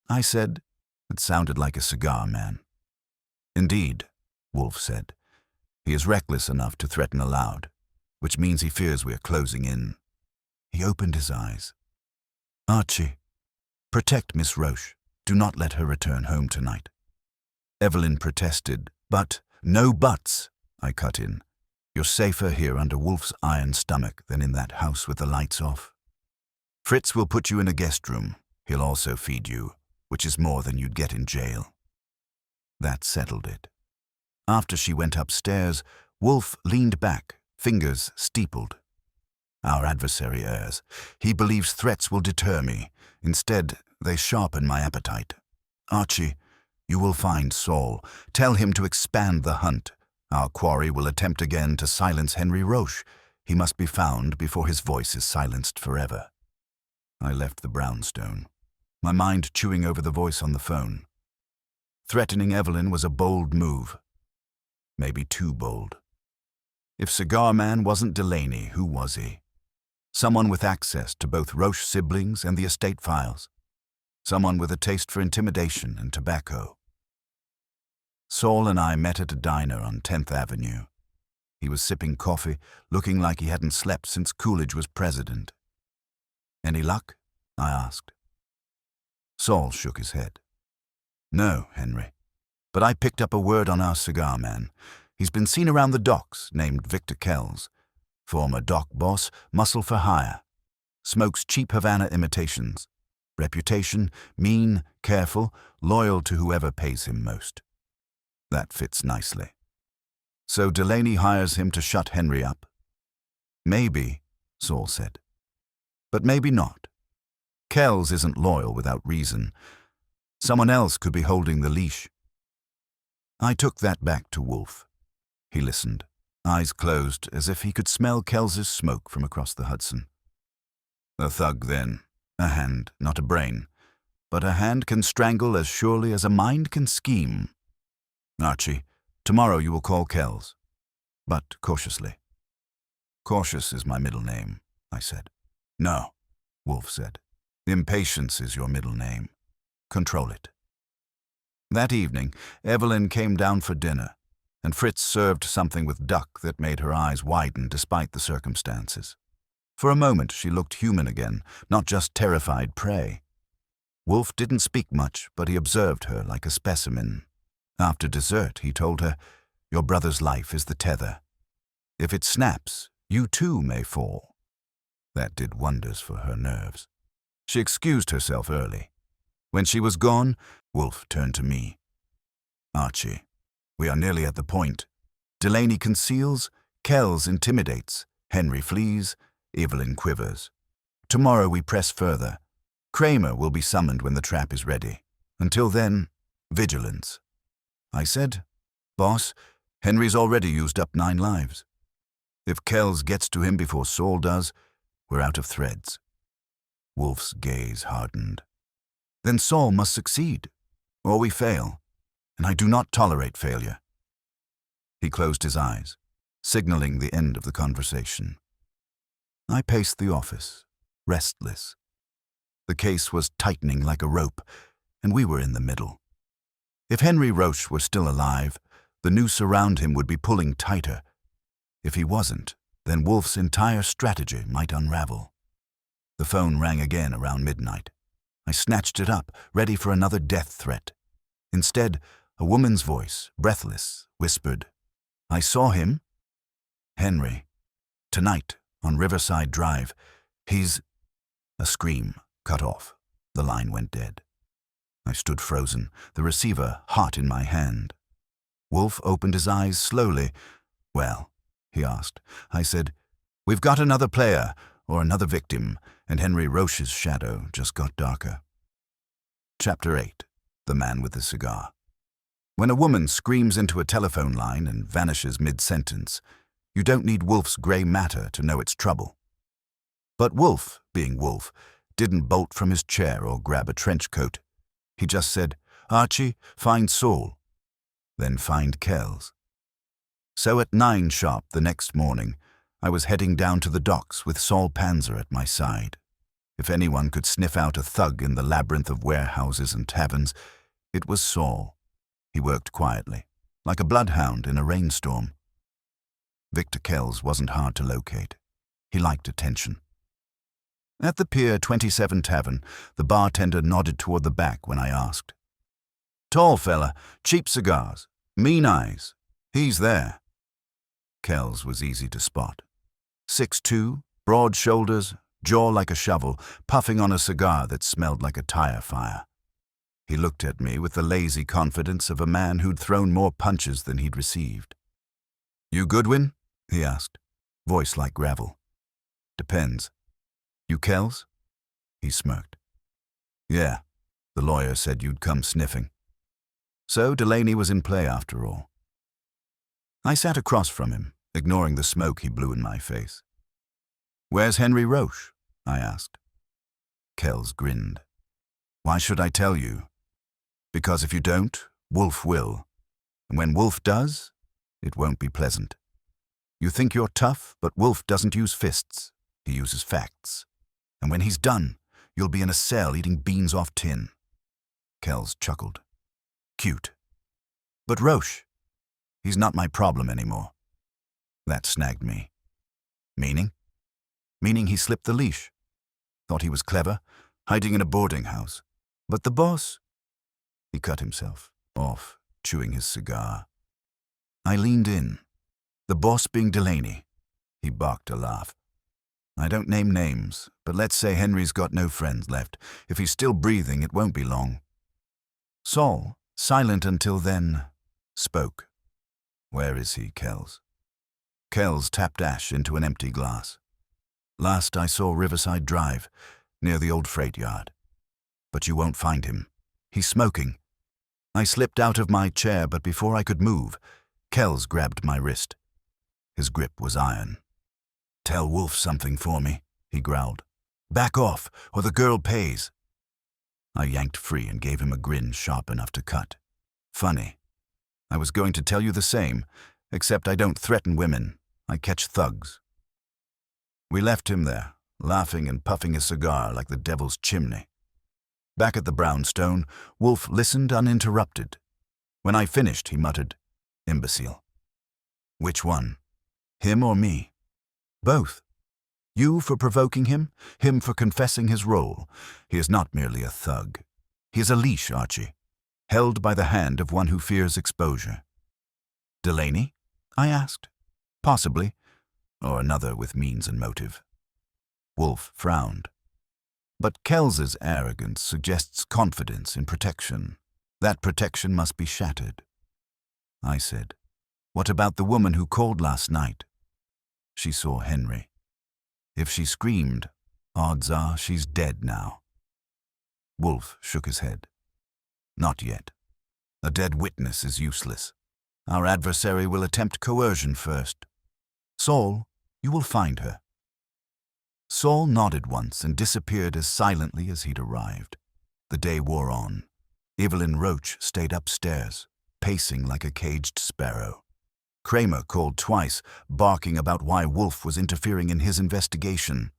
I said. It sounded like a cigar man. Indeed, Wolfe said. He is reckless enough to threaten aloud, which means he fears we are closing in. He opened his eyes. Archie, protect Miss Roche. Do not let her return home tonight. Evelyn protested, but no buts, I cut in. You're safer here under Wolfe's iron stomach than in that house with the lights off. Fritz will put you in a guest room. He'll also feed you, which is more than you'd get in jail. That settled it. After she went upstairs, Wolfe leaned back, fingers steepled. Our adversary errs. He believes threats will deter me. Instead, they sharpen my appetite. Archie, you will find Saul. Tell him to expand the hunt. Our quarry will attempt again to silence Henry Roche. He must be found before his voice is silenced forever. I left the brownstone, my mind chewing over the voice on the phone. Threatening Evelyn was a bold move. Maybe too bold. If Cigar Man wasn't Delaney, who was he? Someone with access to both Roche siblings and the estate files. Someone with a taste for intimidation and tobacco. Saul and I met at a diner on 10th Avenue. He was sipping coffee, looking like he hadn't slept since Coolidge was president. Any luck? I asked. Saul shook his head. No, Henry. But I picked up a word on our cigar man. He's been seen around the docks, named Victor Kells. Former dock boss, muscle for hire. Smokes cheap Havana imitations. Reputation, mean, careful, loyal to whoever pays him most. That fits nicely. So Delaney hires him to shut Henry up? Maybe, Saul said. But maybe not. Kells isn't loyal without reason. Someone else could be holding the leash. I took that back to Wolfe. He listened, eyes closed as if he could smell Kells's smoke from across the Hudson. A thug, then. A hand, not a brain. But a hand can strangle as surely as a mind can scheme. Archie, tomorrow you will call Kells. But cautiously. Cautious is my middle name, I said. No, Wolfe said. Impatience is your middle name. Control it. That evening, Evelyn came down for dinner, and Fritz served something with duck that made her eyes widen despite the circumstances. For a moment she looked human again, not just terrified prey. Wolfe didn't speak much, but he observed her like a specimen. After dessert, he told her, "Your brother's life is the tether. If it snaps, you too may fall." That did wonders for her nerves. She excused herself early. When she was gone, Wolfe turned to me. Archie, we are nearly at the point. Delaney conceals, Kells intimidates, Henry flees, Evelyn quivers. Tomorrow we press further. Kramer will be summoned when the trap is ready. Until then, vigilance. I said, Boss, Henry's already used up 9 lives. If Kells gets to him before Saul does, we're out of threads. Wolfe's gaze hardened. Then Saul must succeed, or we fail, and I do not tolerate failure. He closed his eyes, signaling the end of the conversation. I paced the office, restless. The case was tightening like a rope, and we were in the middle. If Henry Roche were still alive, the noose around him would be pulling tighter. If he wasn't, then Wolfe's entire strategy might unravel. The phone rang again around midnight. I snatched it up, ready for another death threat. Instead, a woman's voice, breathless, whispered, I saw him. Henry. Tonight, on Riverside Drive. He's... A scream cut off. The line went dead. I stood frozen, the receiver hot in my hand. Wolfe opened his eyes slowly. "Well?" he asked. I said, "We've got another player, or another victim," and Henry Roche's shadow just got darker. Chapter 8. The Man with the Cigar. When a woman screams into a telephone line and vanishes mid-sentence, you don't need Wolfe's grey matter to know it's trouble. But Wolfe, being Wolfe, didn't bolt from his chair or grab a trench coat. He just said, "Archie, find Saul." Then find Kells. So at 9 sharp the next morning, I was heading down to the docks with Saul Panzer at my side. If anyone could sniff out a thug in the labyrinth of warehouses and taverns, it was Saul. He worked quietly, like a bloodhound in a rainstorm. Victor Kells wasn't hard to locate. He liked attention. At the Pier 27 Tavern, the bartender nodded toward the back when I asked. "Tall fella, cheap cigars, mean eyes. He's there." Kells was easy to spot. 6'2", broad shoulders, jaw like a shovel, puffing on a cigar that smelled like a tire fire. He looked at me with the lazy confidence of a man who'd thrown more punches than he'd received. "You Goodwin?" he asked, voice like gravel. "Depends. You Kells?" He smirked. "Yeah, the lawyer said you'd come sniffing." So Delaney was in play after all. I sat across from him, ignoring the smoke he blew in my face. "Where's Henry Roche?" I asked. Kells grinned. "Why should I tell you? Because if you don't, Wolfe will. And when Wolfe does, it won't be pleasant. You think you're tough, but Wolfe doesn't use fists. He uses facts. And when he's done, you'll be in a cell eating beans off tin." Kells chuckled. "Cute. But Roche, he's not my problem anymore." That snagged me. "Meaning?" "Meaning he slipped the leash. Thought he was clever, hiding in a boarding house. But the boss..." He cut himself off, chewing his cigar. I leaned in. "The boss being Delaney." He barked a laugh. "I don't name names, but let's say Henry's got no friends left. If he's still breathing, it won't be long." Saul, silent until then, spoke. "Where is he, Kells?" Kells tapped ash into an empty glass. "Last I saw Riverside Drive, near the old freight yard. But you won't find him. He's smoking." I slipped out of my chair, but before I could move, Kells grabbed my wrist. His grip was iron. "Tell Wolfe something for me," he growled. "Back off, or the girl pays." I yanked free and gave him a grin sharp enough to cut. "Funny. I was going to tell you the same, except I don't threaten women. I catch thugs." We left him there, laughing and puffing a cigar like the devil's chimney. Back at the brownstone, Wolfe listened uninterrupted. When I finished, he muttered, "Imbecile." "Which one? Him or me?" "Both. You for provoking him for confessing his role. He is not merely a thug. He is a leash, Archie, held by the hand of one who fears exposure." "Delaney?" I asked. "Possibly, or another with means and motive." Wolfe frowned. "But Kells's arrogance suggests confidence in protection. That protection must be shattered." I said, "What about the woman who called last night?" She saw Henry. If she screamed, odds are she's dead now. Wolfe shook his head. "Not yet. A dead witness is useless. Our adversary will attempt coercion first. Saul, you will find her." Saul nodded once and disappeared as silently as he'd arrived. The day wore on. Evelyn Roche stayed upstairs, pacing like a caged sparrow. Kramer called twice, barking about why Wolfe was interfering in his investigation.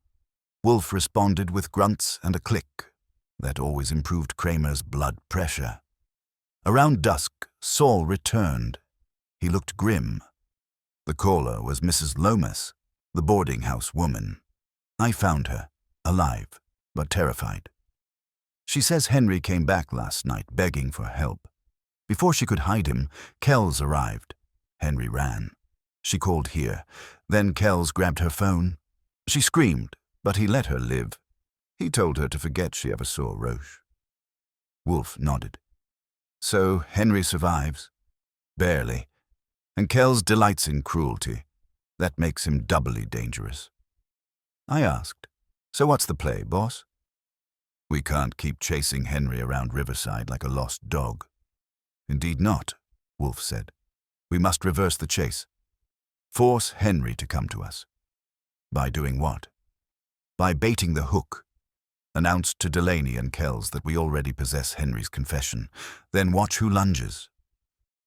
Wolfe responded with grunts and a click. That always improved Kramer's blood pressure. Around dusk, Saul returned. He looked grim. The caller was Mrs. Lomas, the boarding house woman. I found her, alive, but terrified. She says Henry came back last night begging for help. Before she could hide him, Kells arrived. Henry ran. She called here. Then Kells grabbed her phone. She screamed, but he let her live. He told her to forget she ever saw Roche. Wolfe nodded. So Henry survives? Barely. And Kells delights in cruelty. That makes him doubly dangerous. I asked, so what's the play, boss? We can't keep chasing Henry around Riverside like a lost dog. Indeed not, Wolfe said. We must reverse the chase. Force Henry to come to us. By doing what? By baiting the hook. Announce to Delaney and Kells that we already possess Henry's confession. Then watch who lunges.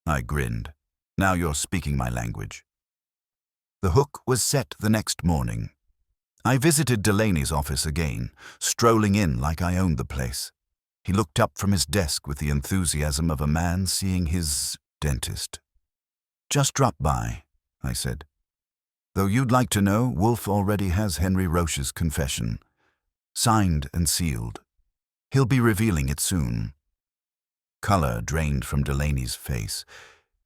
I grinned. Now you're speaking my language. The hook was set the next morning. I visited Delaney's office again, strolling in like I owned the place. He looked up from his desk with the enthusiasm of a man seeing his dentist. Just drop by, I said. Though you'd like to know, Wolfe already has Henry Roche's confession. Signed and sealed. He'll be revealing it soon. Color drained from Delaney's face.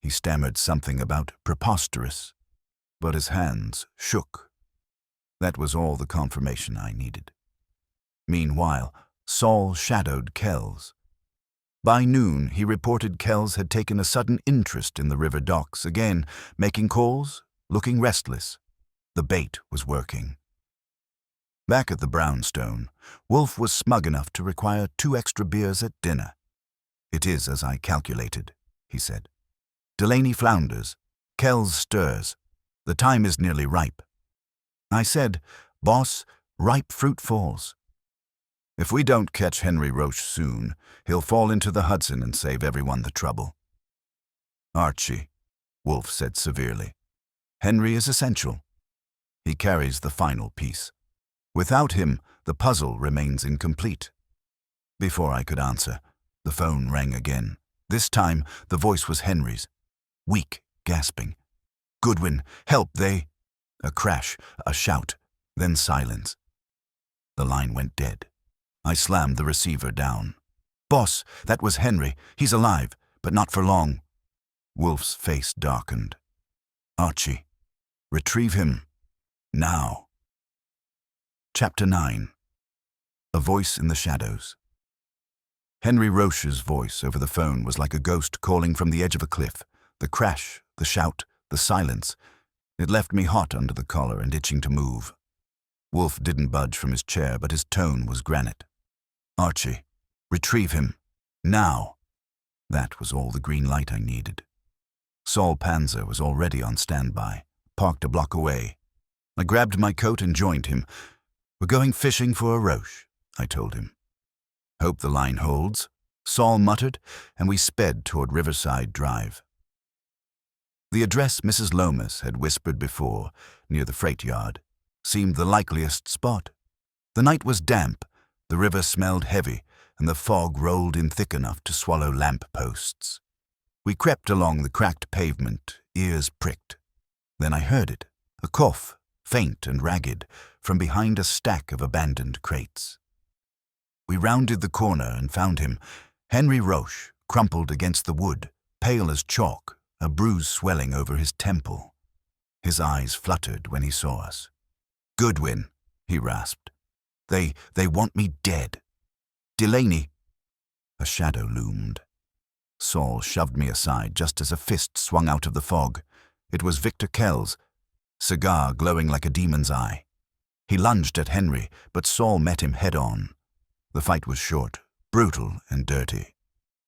He stammered something about preposterous, but his hands shook. That was all the confirmation I needed. Meanwhile, Saul shadowed Kells. By noon, he reported Kells had taken a sudden interest in the river docks, again making calls, looking restless. The bait was working. Back at the brownstone, Wolfe was smug enough to require 2 extra beers at dinner. It is as I calculated, he said. Delaney flounders. Kells stirs. The time is nearly ripe. I said, Boss, ripe fruit falls. If we don't catch Henry Roche soon, he'll fall into the Hudson and save everyone the trouble. Archie, Wolfe said severely. Henry is essential. He carries the final piece. Without him, the puzzle remains incomplete. Before I could answer, the phone rang again. This time, the voice was Henry's. Weak, gasping. Goodwin, help, they... A crash, a shout, then silence. The line went dead. I slammed the receiver down. Boss, that was Henry. He's alive, but not for long. Wolfe's face darkened. Archie, retrieve him. Now. Chapter 9. A voice in the shadows. Henry Roche's voice over the phone was like a ghost calling from the edge of a cliff. The crash, the shout, the silence. It left me hot under the collar and itching to move. Wolfe didn't budge from his chair, but his tone was granite. Archie, retrieve him. Now. That was all the green light I needed. Saul Panzer was already on standby, parked a block away. I grabbed my coat and joined him. We're going fishing for a roche, I told him. Hope the line holds, Saul muttered, and we sped toward Riverside Drive. The address Mrs. Lomas had whispered before, near the freight yard, seemed the likeliest spot. The night was damp, the river smelled heavy, and the fog rolled in thick enough to swallow lamp posts. We crept along the cracked pavement, ears pricked. Then I heard it, a cough, faint and ragged, from behind a stack of abandoned crates. We rounded the corner and found him, Henry Roche, crumpled against the wood, pale as chalk, a bruise swelling over his temple. His eyes fluttered when he saw us. Goodwin, he rasped. They want me dead. Delaney. A shadow loomed. Saul shoved me aside just as a fist swung out of the fog. It was Victor Kells, cigar glowing like a demon's eye. He lunged at Henry, but Saul met him head-on. The fight was short, brutal and dirty.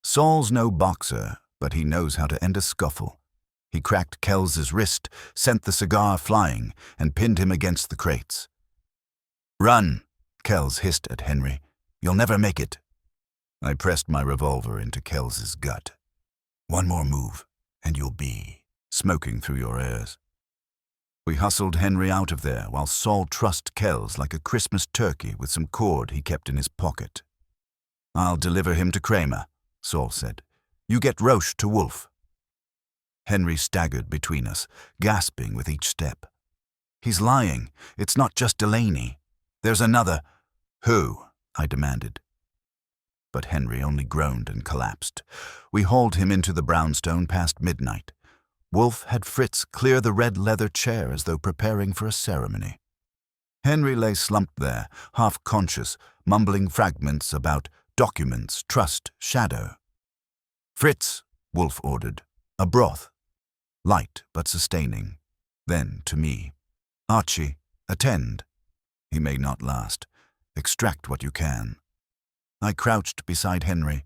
Saul's no boxer, but he knows how to end a scuffle. He cracked Kells's wrist, sent the cigar flying, and pinned him against the crates. Run, Kells hissed at Henry. You'll never make it. I pressed my revolver into Kells's gut. One more move, and you'll be smoking through your ears. We hustled Henry out of there while Saul trussed Kells like a Christmas turkey with some cord he kept in his pocket. I'll deliver him to Kramer, Saul said. You get Roche to Wolfe. Henry staggered between us, gasping with each step. He's lying. It's not just Delaney. There's another. Who? I demanded. But Henry only groaned and collapsed. We hauled him into the brownstone past midnight. Wolfe had Fritz clear the red leather chair as though preparing for a ceremony. Henry lay slumped there, half conscious, mumbling fragments about documents, trust, shadow. "Fritz," Wolfe ordered, "a broth. Light but sustaining." Then to me, "Archie, attend." He may not last. Extract what you can. I crouched beside Henry.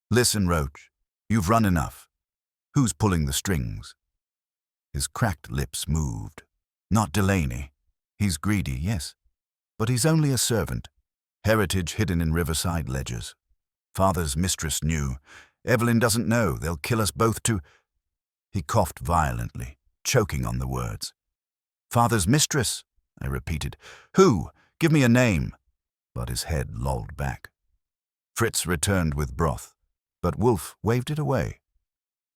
"Listen, Roach, you've run enough. Who's pulling the strings?" His cracked lips moved. "Not Delaney. He's greedy, yes. But he's only a servant. Heritage hidden in Riverside ledgers. Father's mistress knew. Evelyn doesn't know. They'll kill us both too." He coughed violently, choking on the words. "Father's mistress," I repeated. "Who? Give me a name." But his head lolled back. Fritz returned with broth, but Wolfe waved it away.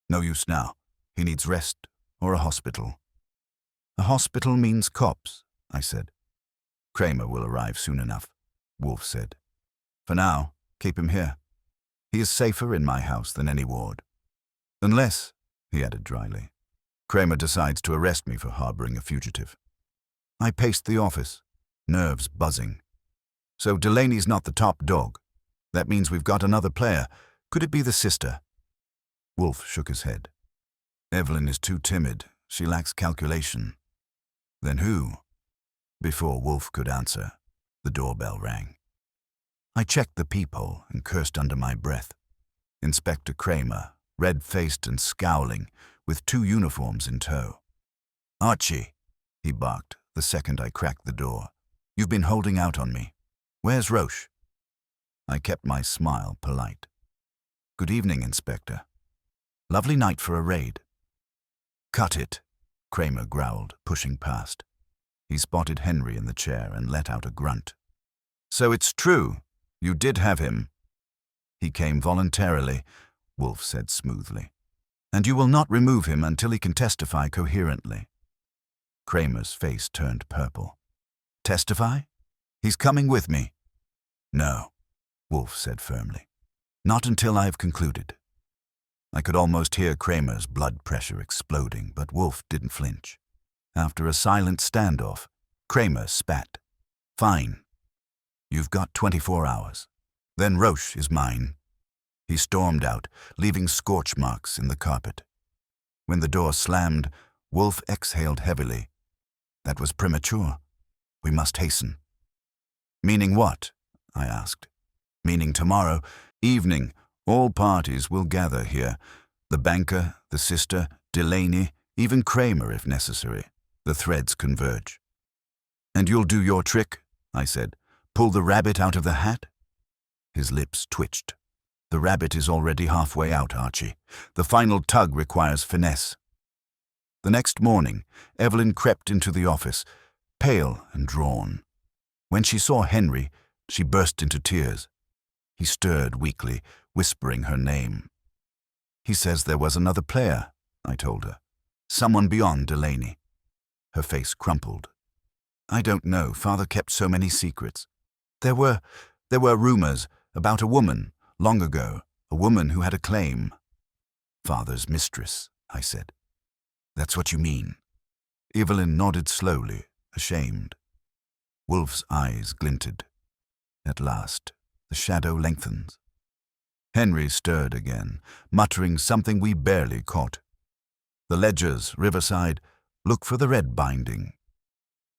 "No use now. He needs rest or a hospital." "A hospital means cops," I said. "Kramer will arrive soon enough," Wolfe said. "For now, keep him here. He is safer in my house than any ward. Unless," he added dryly, "Kramer decides to arrest me for harboring a fugitive." I paced the office, nerves buzzing. "So Delaney's not the top dog. That means we've got another player. Could it be the sister?" Wolfe shook his head. "Evelyn is too timid. She lacks calculation." "Then who?" Before Wolfe could answer, the doorbell rang. I checked the peephole and cursed under my breath. Inspector Kramer, red-faced and scowling, with 2 uniforms in tow. "Archie," he barked the second I cracked the door. "You've been holding out on me. Where's Roche?" I kept my smile polite. "Good evening, Inspector. Lovely night for a raid." "Cut it," Kramer growled, pushing past. He spotted Henry in the chair and let out a grunt. "So it's true. You did have him." "He came voluntarily," Wolfe said smoothly. "And you will not remove him until he can testify coherently." Kramer's face turned purple. "Testify? He's coming with me." "No," Wolfe said firmly. "Not until I've concluded." I could almost hear Kramer's blood pressure exploding, but Wolfe didn't flinch. After a silent standoff, Kramer spat. "Fine. You've got 24 hours. Then Roche is mine." He stormed out, leaving scorch marks in the carpet. When the door slammed, Wolfe exhaled heavily. "That was premature. We must hasten." "Meaning what?" I asked. "Meaning tomorrow evening, all parties will gather here. The banker, the sister, Delaney, even Kramer if necessary. The threads converge." "And you'll do your trick," I said. "Pull the rabbit out of the hat?" His lips twitched. "The rabbit is already halfway out, Archie. The final tug requires finesse." The next morning, Evelyn crept into the office, pale and drawn. When she saw Henry, she burst into tears. He stirred weakly, whispering her name. "He says there was another player," I told her. "Someone beyond Delaney." Her face crumpled. "I don't know. Father kept so many secrets. There were rumors about a woman, long ago, a woman who had a claim." "Father's mistress," I said. "That's what you mean?" Evelyn nodded slowly, ashamed. Wolfe's eyes glinted. At last, the shadow lengthens. Henry stirred again, muttering something we barely caught. "The ledgers, Riverside, look for the red binding."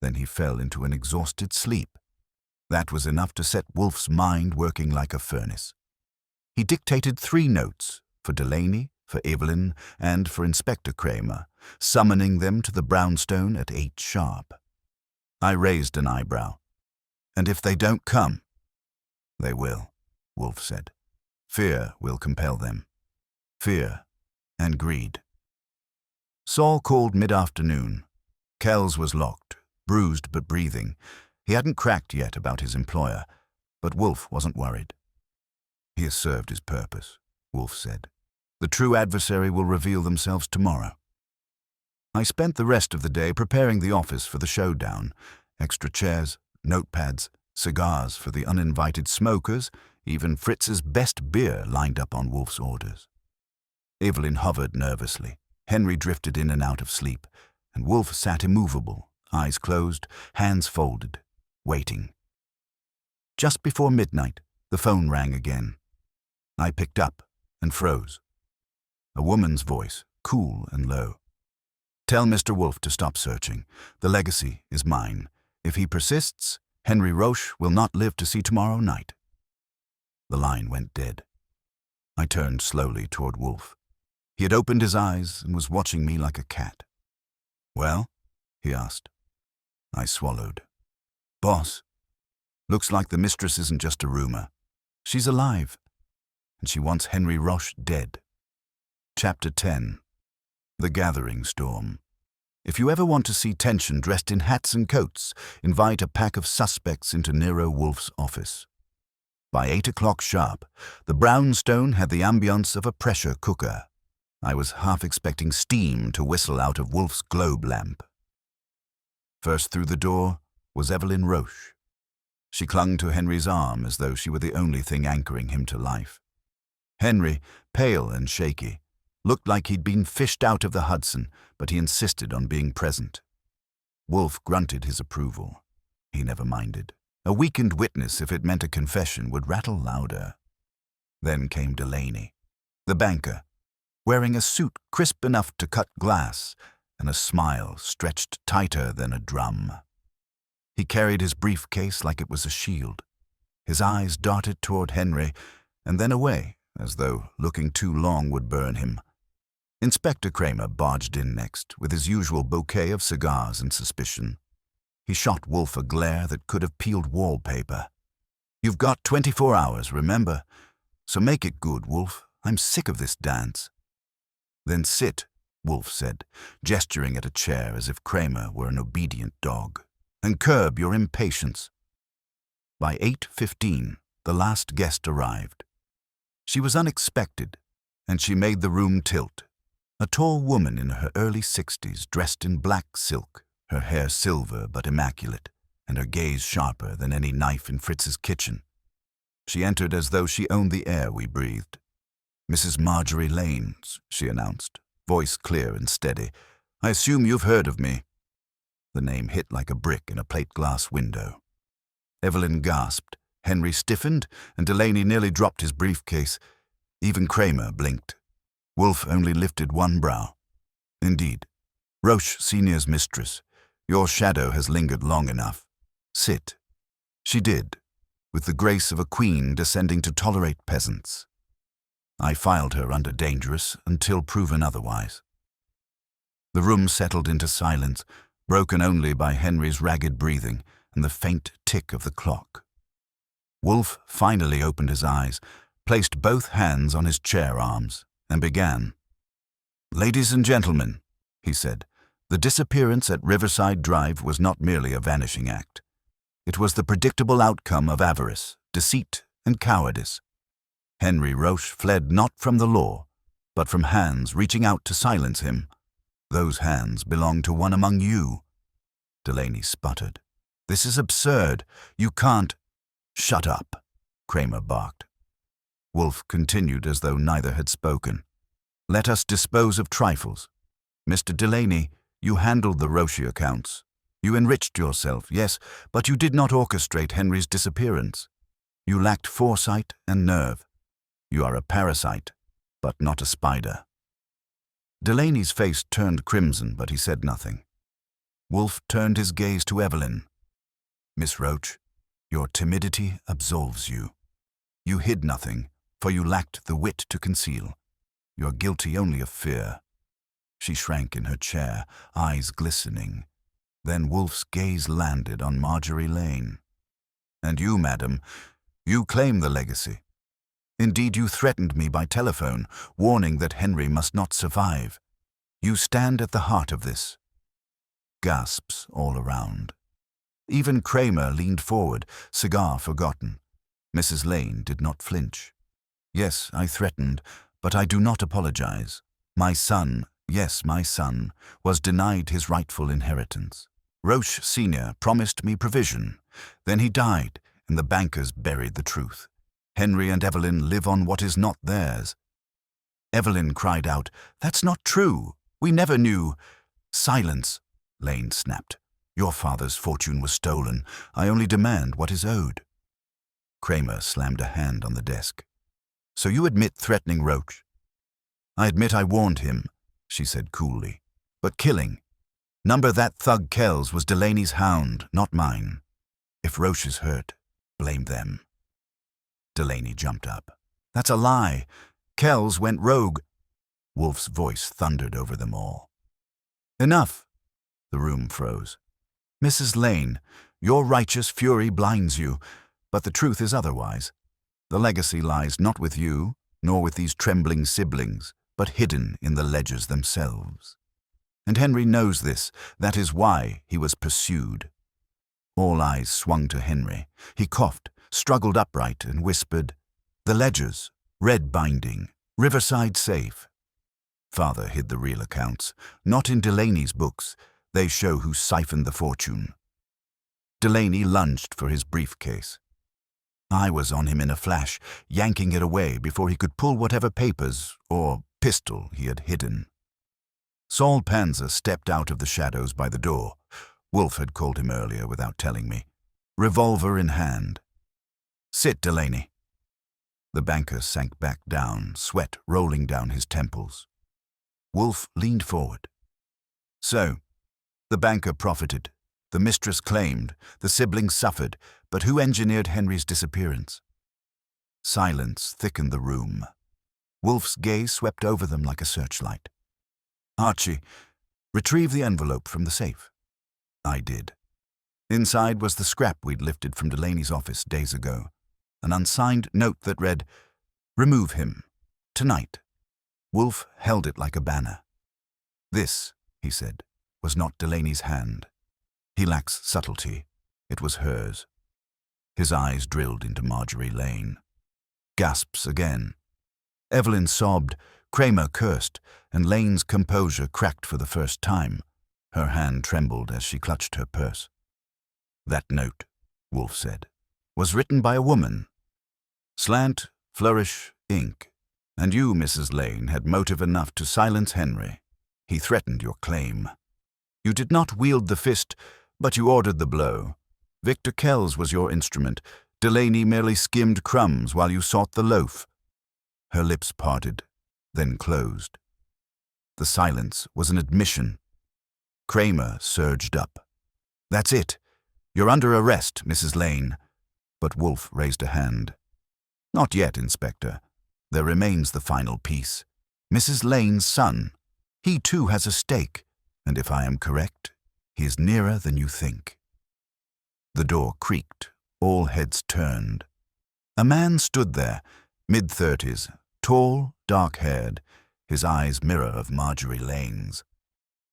Then he fell into an exhausted sleep. That was enough to set Wolfe's mind working like a furnace. He dictated 3 notes, for Delaney, for Evelyn, and for Inspector Kramer, summoning them to the brownstone at 8 sharp. I raised an eyebrow. "And if they don't come?" "They will," Wolfe said. "Fear will compel them. Fear and greed." Saul called mid-afternoon. Kells was locked, bruised but breathing. He hadn't cracked yet about his employer, but Wolfe wasn't worried. "He has served his purpose," Wolfe said. "The true adversary will reveal themselves tomorrow." I spent the rest of the day preparing the office for the showdown. Extra chairs, notepads, cigars for the uninvited smokers, even Fritz's best beer lined up on Wolfe's orders. Evelyn hovered nervously. Henry drifted in and out of sleep, and Wolfe sat immovable, eyes closed, hands folded, waiting. Just before midnight, The phone rang again. I picked up and froze. A woman's voice, cool and low. "Tell Mr. Wolfe to stop searching. The legacy is mine. If he persists, Henry Roche will not live to see tomorrow night." The line went dead. I turned slowly toward Wolfe. He had opened his eyes and was watching me like a cat. "Well?" he asked. I swallowed. "Boss, looks like the mistress isn't just a rumor. She's alive, and she wants Henry Roche dead." Chapter 10. The Gathering Storm. If you ever want to see tension dressed in hats and coats, invite a pack of suspects into Nero Wolfe's office. By 8 o'clock sharp, the brownstone had the ambience of a pressure cooker. I was half expecting steam to whistle out of Wolfe's globe lamp. First through the door was Evelyn Roche. She clung to Henry's arm as though she were the only thing anchoring him to life. Henry, pale and shaky, looked like he'd been fished out of the Hudson, but he insisted on being present. Wolfe grunted his approval. He never minded. A weakened witness, if it meant a confession, would rattle louder. Then came Delaney, the banker, wearing a suit crisp enough to cut glass and a smile stretched tighter than a drum. He carried his briefcase like it was a shield. His eyes darted toward Henry and then away, as though looking too long would burn him. Inspector Kramer barged in next, with his usual bouquet of cigars and suspicion. He shot Wolfe a glare that could have peeled wallpaper. "You've got 24 hours, remember? So make it good, Wolfe. I'm sick of this dance." "Then sit," Wolfe said, gesturing at a chair as if Kramer were an obedient dog, "and curb your impatience." By 8:15, the last guest arrived. She was unexpected, and she made the room tilt. A tall woman in her early 60s, dressed in black silk, her hair silver but immaculate, and her gaze sharper than any knife in Fritz's kitchen. She entered as though she owned the air we breathed. "Mrs. Marjorie Lane," she announced, voice clear and steady. "I assume you've heard of me." The name hit like a brick in a plate-glass window. Evelyn gasped, Henry stiffened, and Delaney nearly dropped his briefcase. Even Kramer blinked. Wolfe only lifted one brow. "Indeed. Roche Senior's mistress. Your shadow has lingered long enough. Sit." She did, with the grace of a queen descending to tolerate peasants. I filed her under dangerous until proven otherwise. The room settled into silence, broken only by Henry's ragged breathing and the faint tick of the clock. Wolfe finally opened his eyes, placed both hands on his chair arms, and began. "Ladies and gentlemen," he said, "the disappearance at Riverside Drive was not merely a vanishing act. It was the predictable outcome of avarice, deceit, and cowardice. Henry Roche fled not from the law, but from hands reaching out to silence him. Those hands belong to one among you." Delaney sputtered. "This is absurd. You can't—" "Shut up," Kramer barked. Wolfe continued as though neither had spoken. "Let us dispose of trifles. Mr. Delaney, you handled the Roche accounts. You enriched yourself, yes, but you did not orchestrate Henry's disappearance. You lacked foresight and nerve. You are a parasite, but not a spider." Delaney's face turned crimson, but he said nothing. Wolfe turned his gaze to Evelyn. "Miss Roche, your timidity absolves you. You hid nothing, for you lacked the wit to conceal. You are guilty only of fear." She shrank in her chair, eyes glistening. Then Wolfe's gaze landed on Marjorie Lane. "And you, madam, you claim the legacy. Indeed, you threatened me by telephone, warning that Henry must not survive. You stand at the heart of this." Gasps all around. Even Kramer leaned forward, cigar forgotten. Mrs. Lane did not flinch. "Yes, I threatened, but I do not apologize. My son, yes, my son, was denied his rightful inheritance. Roche Sr. promised me provision. Then he died, and the bankers buried the truth. Henry and Evelyn live on what is not theirs." Evelyn cried out, "That's not true. We never knew." "Silence," Lane snapped. "Your father's fortune was stolen. I only demand what is owed." Kramer slammed a hand on the desk. "So you admit threatening Roach?" "I admit I warned him," she said coolly. "But killing. Number that thug Kells was Delaney's hound, not mine. If Roach is hurt, blame them." Delaney jumped up. "That's a lie. Kells went rogue." Wolfe's voice thundered over them all. "Enough!" The room froze. "Mrs. Lane, your righteous fury blinds you, but the truth is otherwise. The legacy lies not with you, nor with these trembling siblings, but hidden in the ledgers themselves. And Henry knows this. That is why he was pursued." All eyes swung to Henry. He coughed, struggled upright, and whispered, "The ledgers, red binding, Riverside safe." Father hid the real accounts. Not in Delaney's books. They show who siphoned the fortune. Delaney lunged for his briefcase. I was on him in a flash, yanking it away before he could pull whatever papers or pistol he had hidden. Saul Panza stepped out of the shadows by the door. Wolfe had called him earlier without telling me, revolver in hand. "Sit, Delaney." The banker sank back down, sweat rolling down his temples. Wolfe leaned forward. "So, the banker profited. The mistress claimed, the siblings suffered, but who engineered Henry's disappearance?" Silence thickened the room. Wolfe's gaze swept over them like a searchlight. "Archie, retrieve the envelope from the safe." I did. Inside was the scrap we'd lifted from Delaney's office days ago, an unsigned note that read, "Remove him. Tonight." Wolfe held it like a banner. "This," he said, "was not Delaney's hand. He lacks subtlety. It was hers." His eyes drilled into Marjorie Lane. Gasps again. Evelyn sobbed, Kramer cursed, and Lane's composure cracked for the first time. Her hand trembled as she clutched her purse. "That note," Wolfe said, "was written by a woman. Slant, flourish, ink. And you, Mrs. Lane, had motive enough to silence Henry. He threatened your claim. You did not wield the fist, but you ordered the blow. Victor Kells was your instrument. Delaney merely skimmed crumbs while you sought the loaf." Her lips parted, then closed. The silence was an admission. Kramer surged up. "That's it. You're under arrest, Mrs. Lane." But Wolfe raised a hand. "Not yet, Inspector. There remains the final piece. Mrs. Lane's son. He too has a stake, and if I am correct, he is nearer than you think." The door creaked. All heads turned. A man stood there, mid-30s, tall, dark-haired, his eyes mirror of Marjorie Lane's.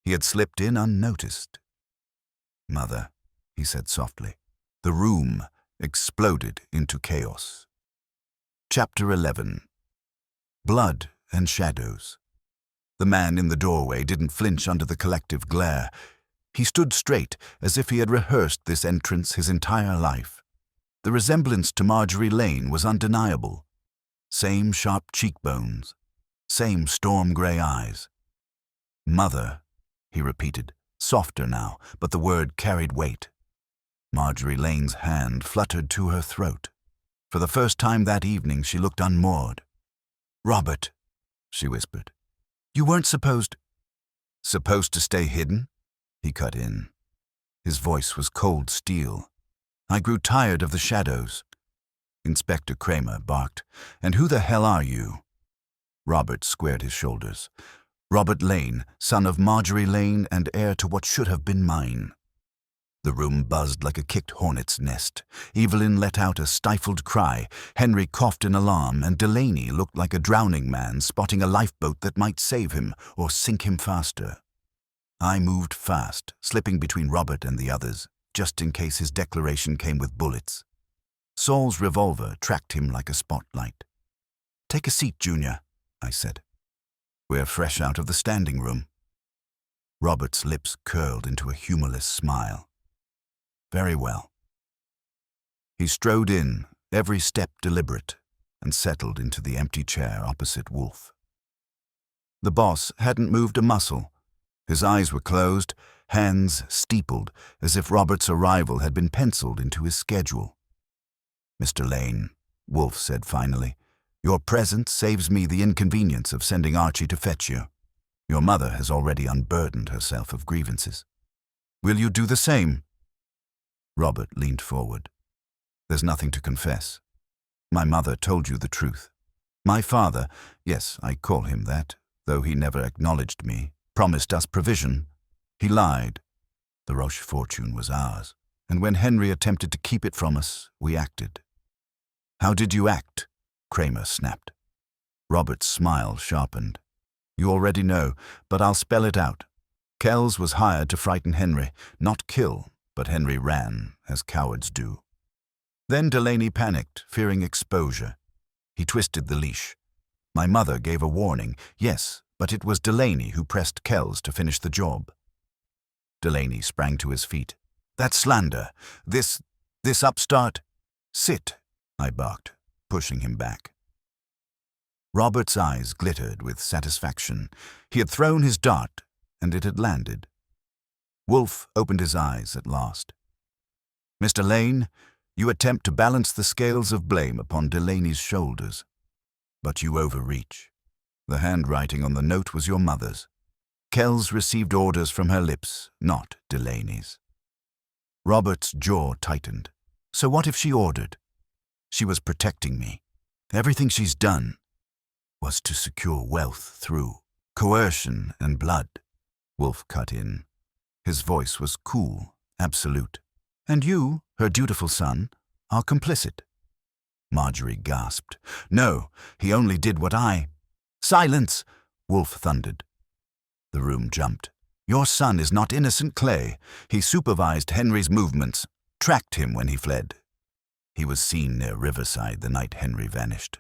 He had slipped in unnoticed. "Mother," he said softly. The room exploded into chaos. Chapter 11. Blood and Shadows. The man in the doorway didn't flinch under the collective glare. He stood straight, as if he had rehearsed this entrance his entire life. The resemblance to Marjorie Lane was undeniable. Same sharp cheekbones, same storm-gray eyes. "Mother," he repeated, softer now, but the word carried weight. Marjorie Lane's hand fluttered to her throat. For the first time that evening she looked unmoored. "Robert," she whispered, "you weren't supposed—" "Supposed to stay hidden?" he cut in. His voice was cold steel. "I grew tired of the shadows." Inspector Kramer barked, "And who the hell are you?" Robert squared his shoulders. "Robert Lane, son of Marjorie Lane and heir to what should have been mine." The room buzzed like a kicked hornet's nest. Evelyn let out a stifled cry. Henry coughed in alarm, and Delaney looked like a drowning man spotting a lifeboat that might save him or sink him faster. I moved fast, slipping between Robert and the others, just in case his declaration came with bullets. Saul's revolver tracked him like a spotlight. "Take a seat, Junior," I said. "We're fresh out of the standing room." Robert's lips curled into a humorless smile. "Very well." He strode in, every step deliberate, and settled into the empty chair opposite Wolfe. The boss hadn't moved a muscle. His eyes were closed, hands steepled, as if Robert's arrival had been penciled into his schedule. Mr. Lane, Wolfe said finally, your presence saves me the inconvenience of sending Archie to fetch you. Your mother has already unburdened herself of grievances. Will you do the same? Robert leaned forward. There's nothing to confess. My mother told you the truth. My father, yes, I call him that, though he never acknowledged me, promised us provision. He lied. The Roche fortune was ours, and when Henry attempted to keep it from us, we acted. How did you act? Kramer snapped. Robert's smile sharpened. You already know, but I'll spell it out. Kells was hired to frighten Henry, not kill, but Henry ran, as cowards do. Then Delaney panicked, fearing exposure. He twisted the leash. My mother gave a warning, yes, but it was Delaney who pressed Kells to finish the job. Delaney sprang to his feet. That's slander. This upstart. Sit, I barked, pushing him back. Robert's eyes glittered with satisfaction. He had thrown his dart, and it had landed. Wolfe opened his eyes at last. Mr. Lane, you attempt to balance the scales of blame upon Delaney's shoulders. But you overreach. The handwriting on the note was your mother's. Kells received orders from her lips, not Delaney's. Robert's jaw tightened. So what if she ordered? She was protecting me. Everything she's done was to secure wealth through coercion and blood. Wolfe cut in. His voice was cool, absolute. And you, her dutiful son, are complicit. Marjorie gasped. No, he only did what I... Silence! Wolfe thundered. The room jumped. Your son is not innocent clay. He supervised Henry's movements, tracked him when he fled. He was seen near Riverside the night Henry vanished.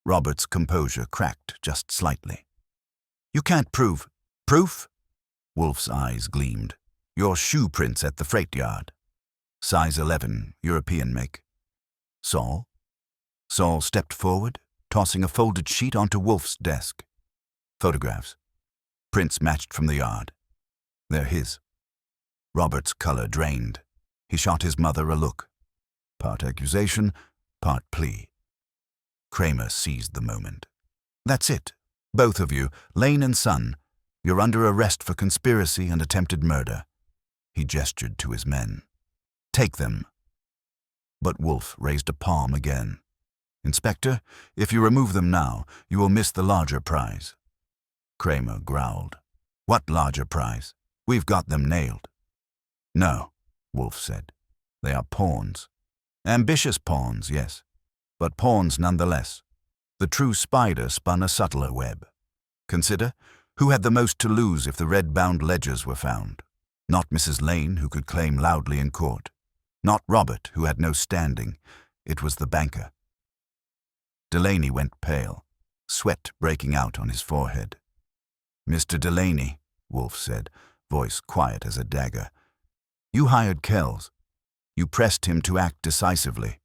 Robert's composure cracked just slightly. You can't prove. Proof? Wolfe's eyes gleamed. Your shoe prints at the freight yard. Size 11, European make. Saul? Saul stepped forward, tossing a folded sheet onto Wolfe's desk. Photographs. Prints matched from the yard. They're his. Robert's color drained. He shot his mother a look. Part accusation, part plea. Kramer seized the moment. That's it. Both of you, Lane and son. You're under arrest for conspiracy and attempted murder. He gestured to his men. Take them. But Wolfe raised a palm again. Inspector, if you remove them now, you will miss the larger prize. Kramer growled. What larger prize? We've got them nailed. No, Wolfe said. They are pawns. Ambitious pawns, yes, but pawns nonetheless. The true spider spun a subtler web. Consider, who had the most to lose if the red-bound ledgers were found? Not Mrs. Lane, who could claim loudly in court. Not Robert, who had no standing. It was the banker. Delaney went pale, sweat breaking out on his forehead. Mr. Delaney, Wolfe said, voice quiet as a dagger. You hired Kells. You pressed him to act decisively.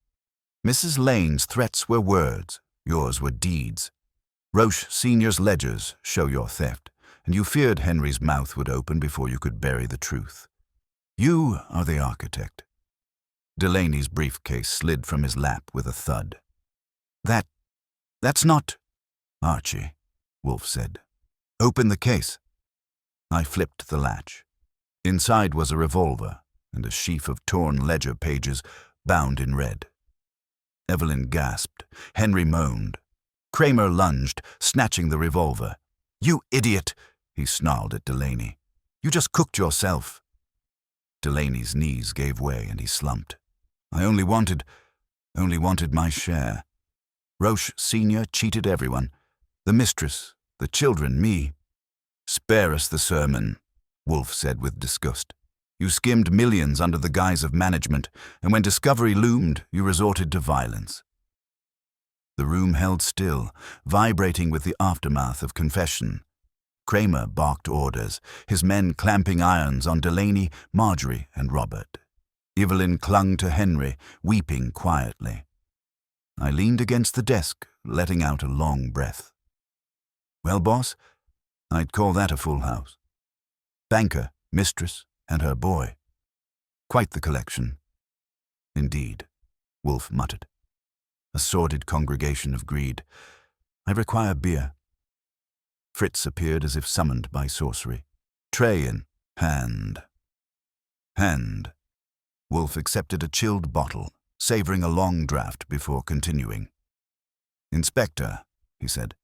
Mrs. Lane's threats were words, yours were deeds. Roche Sr.'s ledgers show your theft, and you feared Henry's mouth would open before you could bury the truth. You are the architect. Delaney's briefcase slid from his lap with a thud. That's not... Archie, Wolfe said. Open the case. I flipped the latch. Inside was a revolver and a sheaf of torn ledger pages bound in red. Evelyn gasped. Henry moaned. Kramer lunged, snatching the revolver. You idiot, he snarled at Delaney. You just cooked yourself. Delaney's knees gave way and he slumped. I only wanted my share. Roche Sr. cheated everyone. The mistress, the children, me. Spare us the sermon, Wolfe said with disgust. You skimmed millions under the guise of management, and when discovery loomed, you resorted to violence. The room held still, vibrating with the aftermath of confession. Kramer barked orders, his men clamping irons on Delaney, Marjorie, and Robert. Evelyn clung to Henry, weeping quietly. I leaned against the desk, letting out a long breath. Well, boss, I'd call that a full house. Banker, mistress, and her boy. Quite the collection. Indeed. Wolfe muttered. A sordid congregation of greed. I require beer. Fritz appeared as if summoned by sorcery. Tray in hand. Hand. Wolfe accepted a chilled bottle, savoring a long draught before continuing. Inspector, he said,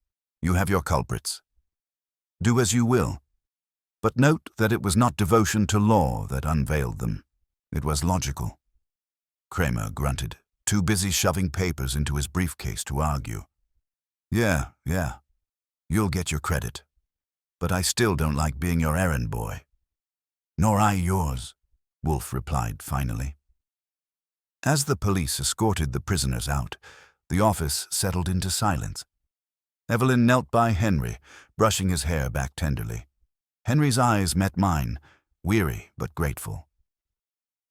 you have your culprits. Do as you will. But note that it was not devotion to law that unveiled them. It was logical. Kramer grunted, too busy shoving papers into his briefcase to argue. Yeah. You'll get your credit. But I still don't like being your errand boy. Nor I yours, Wolfe replied finally. As the police escorted the prisoners out, the office settled into silence. Evelyn knelt by Henry, brushing his hair back tenderly. Henry's eyes met mine, weary but grateful.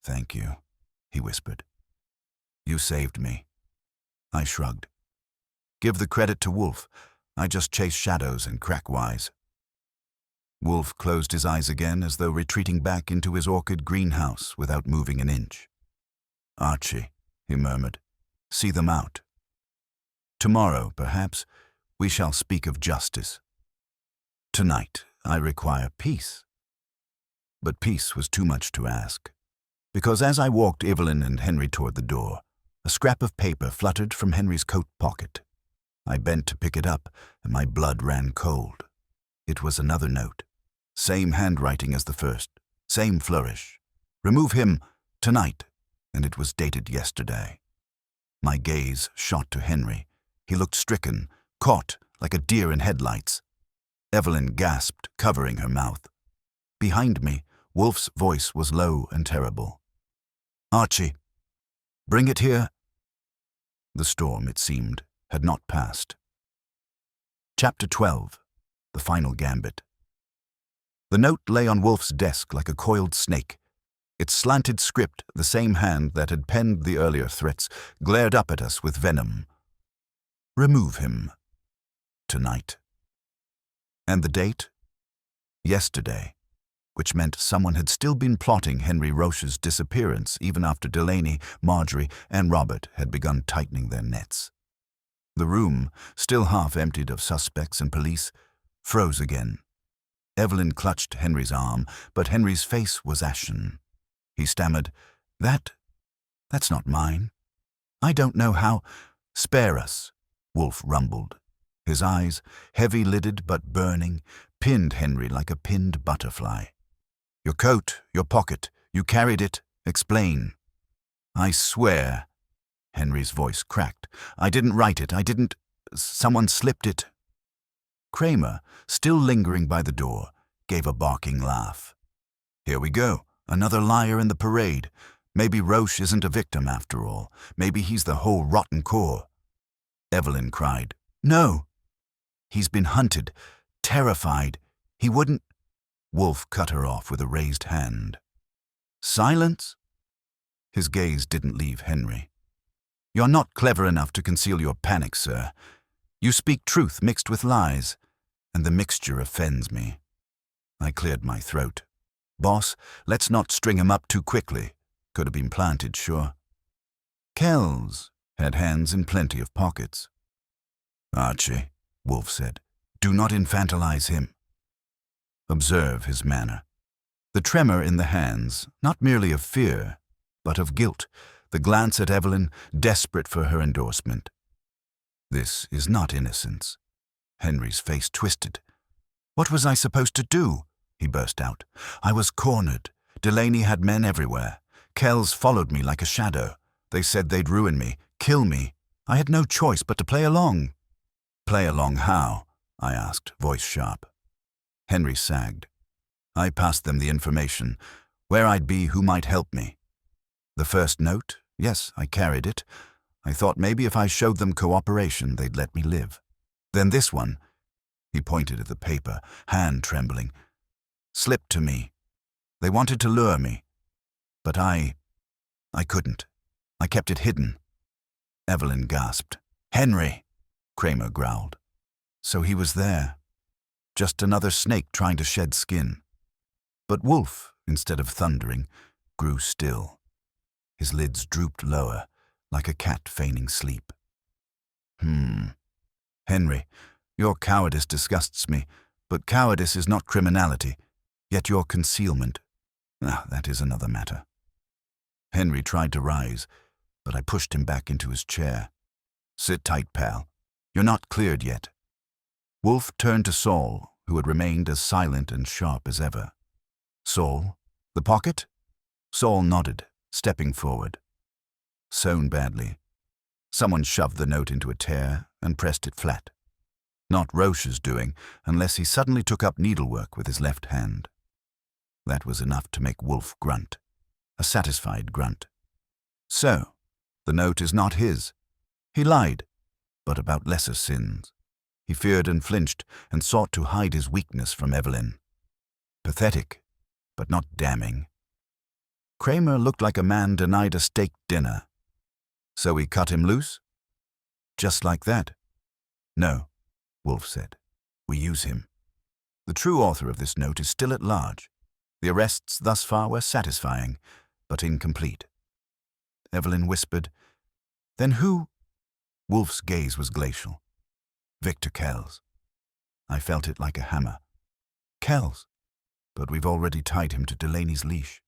Thank you, he whispered. You saved me. I shrugged. Give the credit to Wolfe. I just chase shadows and crack wise. Wolfe closed his eyes again as though retreating back into his orchid greenhouse without moving an inch. Archie, he murmured, see them out. Tomorrow, perhaps, we shall speak of justice. Tonight, I require peace. But peace was too much to ask, because as I walked Evelyn and Henry toward the door, a scrap of paper fluttered from Henry's coat pocket. I bent to pick it up, and my blood ran cold. It was another note. Same handwriting as the first, same flourish. Remove him tonight, and it was dated yesterday. My gaze shot to Henry. He looked stricken, caught like a deer in headlights. Evelyn gasped, covering her mouth. Behind me, Wolfe's voice was low and terrible. Archie, bring it here. The storm, it seemed, had not passed. Chapter 12. The Final Gambit. The note lay on Wolfe's desk like a coiled snake. Its slanted script, the same hand that had penned the earlier threats, glared up at us with venom. Remove him. Tonight. And the date? Yesterday, which meant someone had still been plotting Henry Roche's disappearance even after Delaney, Marjorie, and Robert had begun tightening their nets. The room, still half emptied of suspects and police, froze again. Evelyn clutched Henry's arm, but Henry's face was ashen. He stammered, That's not mine. I don't know how. Spare us, Wolfe rumbled. His eyes, heavy-lidded but burning, pinned Henry like a pinned butterfly. Your coat, your pocket, you carried it. Explain. I swear. Henry's voice cracked. I didn't write it. Someone slipped it. Kramer, still lingering by the door, gave a barking laugh. Here we go. Another liar in the parade. Maybe Roche isn't a victim after all. Maybe he's the whole rotten core. Evelyn cried. No. He's been hunted. Terrified. He wouldn't. Wolfe cut her off with a raised hand. Silence? His gaze didn't leave Henry. You're not clever enough to conceal your panic, sir. You speak truth mixed with lies, and the mixture offends me. I cleared my throat. Boss, let's not string him up too quickly. Could have been planted, sure. Kells had hands in plenty of pockets. Archie, Wolfe said, do not infantilize him. Observe his manner. The tremor in the hands, not merely of fear, but of guilt, the glance at Evelyn, desperate for her endorsement. This is not innocence. Henry's face twisted. What was I supposed to do? He burst out. I was cornered. Delaney had men everywhere. Kells followed me like a shadow. They said they'd ruin me, kill me. I had no choice but to play along. Play along how? I asked, voice sharp. Henry sagged. I passed them the information, where I'd be, who might help me. The first note, yes, I carried it. I thought maybe if I showed them cooperation, they'd let me live. Then this one, he pointed at the paper, hand trembling, slipped to me. They wanted to lure me. But I couldn't. I kept it hidden. Evelyn gasped. Henry, Kramer growled. So he was there. Just another snake trying to shed skin. But Wolfe, instead of thundering, grew still. His lids drooped lower, like a cat feigning sleep. Henry, your cowardice disgusts me, but cowardice is not criminality, yet your concealment, that is another matter. Henry tried to rise, but I pushed him back into his chair. Sit tight, pal. You're not cleared yet. Wolfe turned to Saul, who had remained as silent and sharp as ever. Saul, the pocket? Saul nodded, stepping forward. Sewn badly. Someone shoved the note into a tear and pressed it flat. Not Roche's doing, unless he suddenly took up needlework with his left hand. That was enough to make Wolfe grunt, a satisfied grunt. So, the note is not his. He lied, but about lesser sins. He feared and flinched and sought to hide his weakness from Evelyn. Pathetic, but not damning. Kramer looked like a man denied a steak dinner. So we cut him loose? Just like that? No, Wolfe said. We use him. The true author of this note is still at large. The arrests thus far were satisfying, but incomplete. Evelyn whispered, Then who? Wolfe's gaze was glacial. Victor Kells. I felt it like a hammer. Kells? But we've already tied him to Delaney's leash.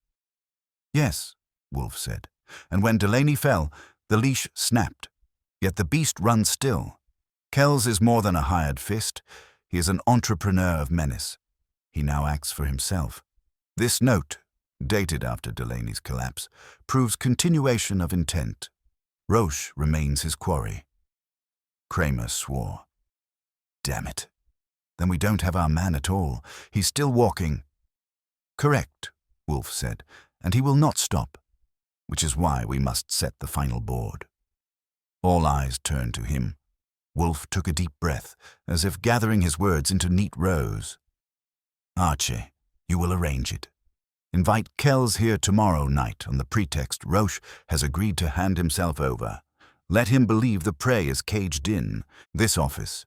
Yes, Wolfe said, and when Delaney fell, the leash snapped. Yet the beast runs still. Kells is more than a hired fist. He is an entrepreneur of menace. He now acts for himself. This note, dated after Delaney's collapse, proves continuation of intent. Roche remains his quarry. Kramer swore. Damn it. Then we don't have our man at all. He's still walking. Correct, Wolfe said, and he will not stop, which is why we must set the final board. All eyes turned to him. Wolfe took a deep breath, as if gathering his words into neat rows. Archie, you will arrange it. Invite Kells here tomorrow night on the pretext Roche has agreed to hand himself over. Let him believe the prey is caged in this office.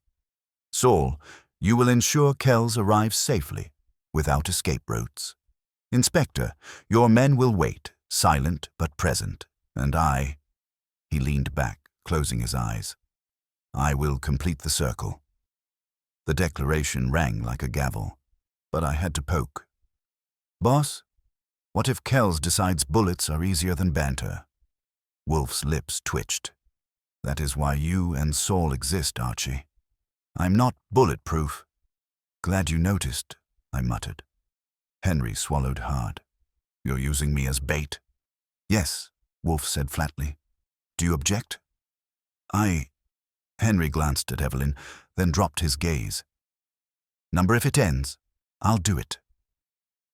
Saul, you will ensure Kells arrives safely, without escape routes. Inspector, your men will wait, silent but present, and I... He leaned back, closing his eyes. I will complete the circle. The declaration rang like a gavel, but I had to poke. Boss, what if Kells decides bullets are easier than banter? Wolfe's lips twitched. That is why you and Saul exist, Archie. I'm not bulletproof. Glad you noticed, I muttered. Henry swallowed hard. You're using me as bait? Yes, Wolfe said flatly. Do you object? Henry glanced at Evelyn, then dropped his gaze. Number if it ends, I'll do it.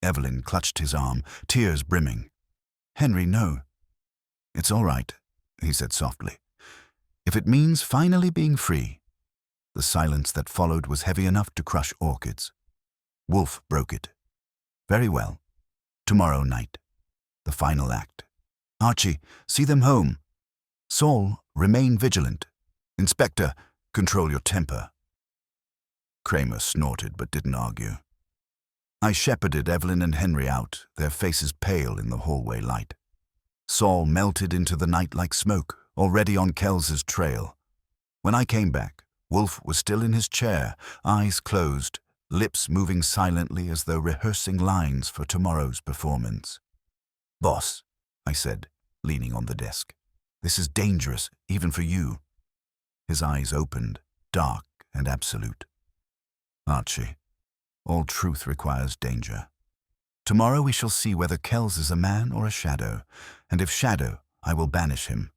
Evelyn clutched his arm, tears brimming. Henry, no. It's all right, he said softly. If it means finally being free. The silence that followed was heavy enough to crush orchids. Wolfe broke it. Very well. Tomorrow night. The final act. Archie, see them home. Saul, remain vigilant. Inspector, control your temper. Kramer snorted but didn't argue. I shepherded Evelyn and Henry out, their faces pale in the hallway light. Saul melted into the night like smoke, already on Kells's trail. When I came back, Wolfe was still in his chair, eyes closed, lips moving silently as though rehearsing lines for tomorrow's performance. Boss, I said, leaning on the desk, this is dangerous, even for you. His eyes opened, dark and absolute. Archie, all truth requires danger. Tomorrow we shall see whether Kells is a man or a shadow, and if shadow, I will banish him.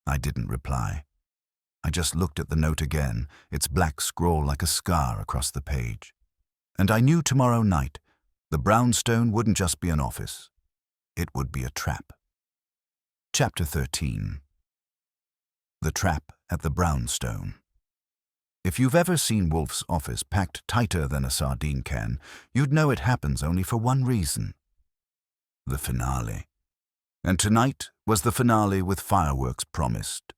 I didn't reply. I just looked at the note again, its black scrawl like a scar across the page. And I knew tomorrow night, the brownstone wouldn't just be an office. It would be a trap. Chapter 13. The Trap at the Brownstone. If you've ever seen Wolfe's office packed tighter than a sardine can, you'd know it happens only for one reason. The finale. And tonight was the finale with fireworks promised.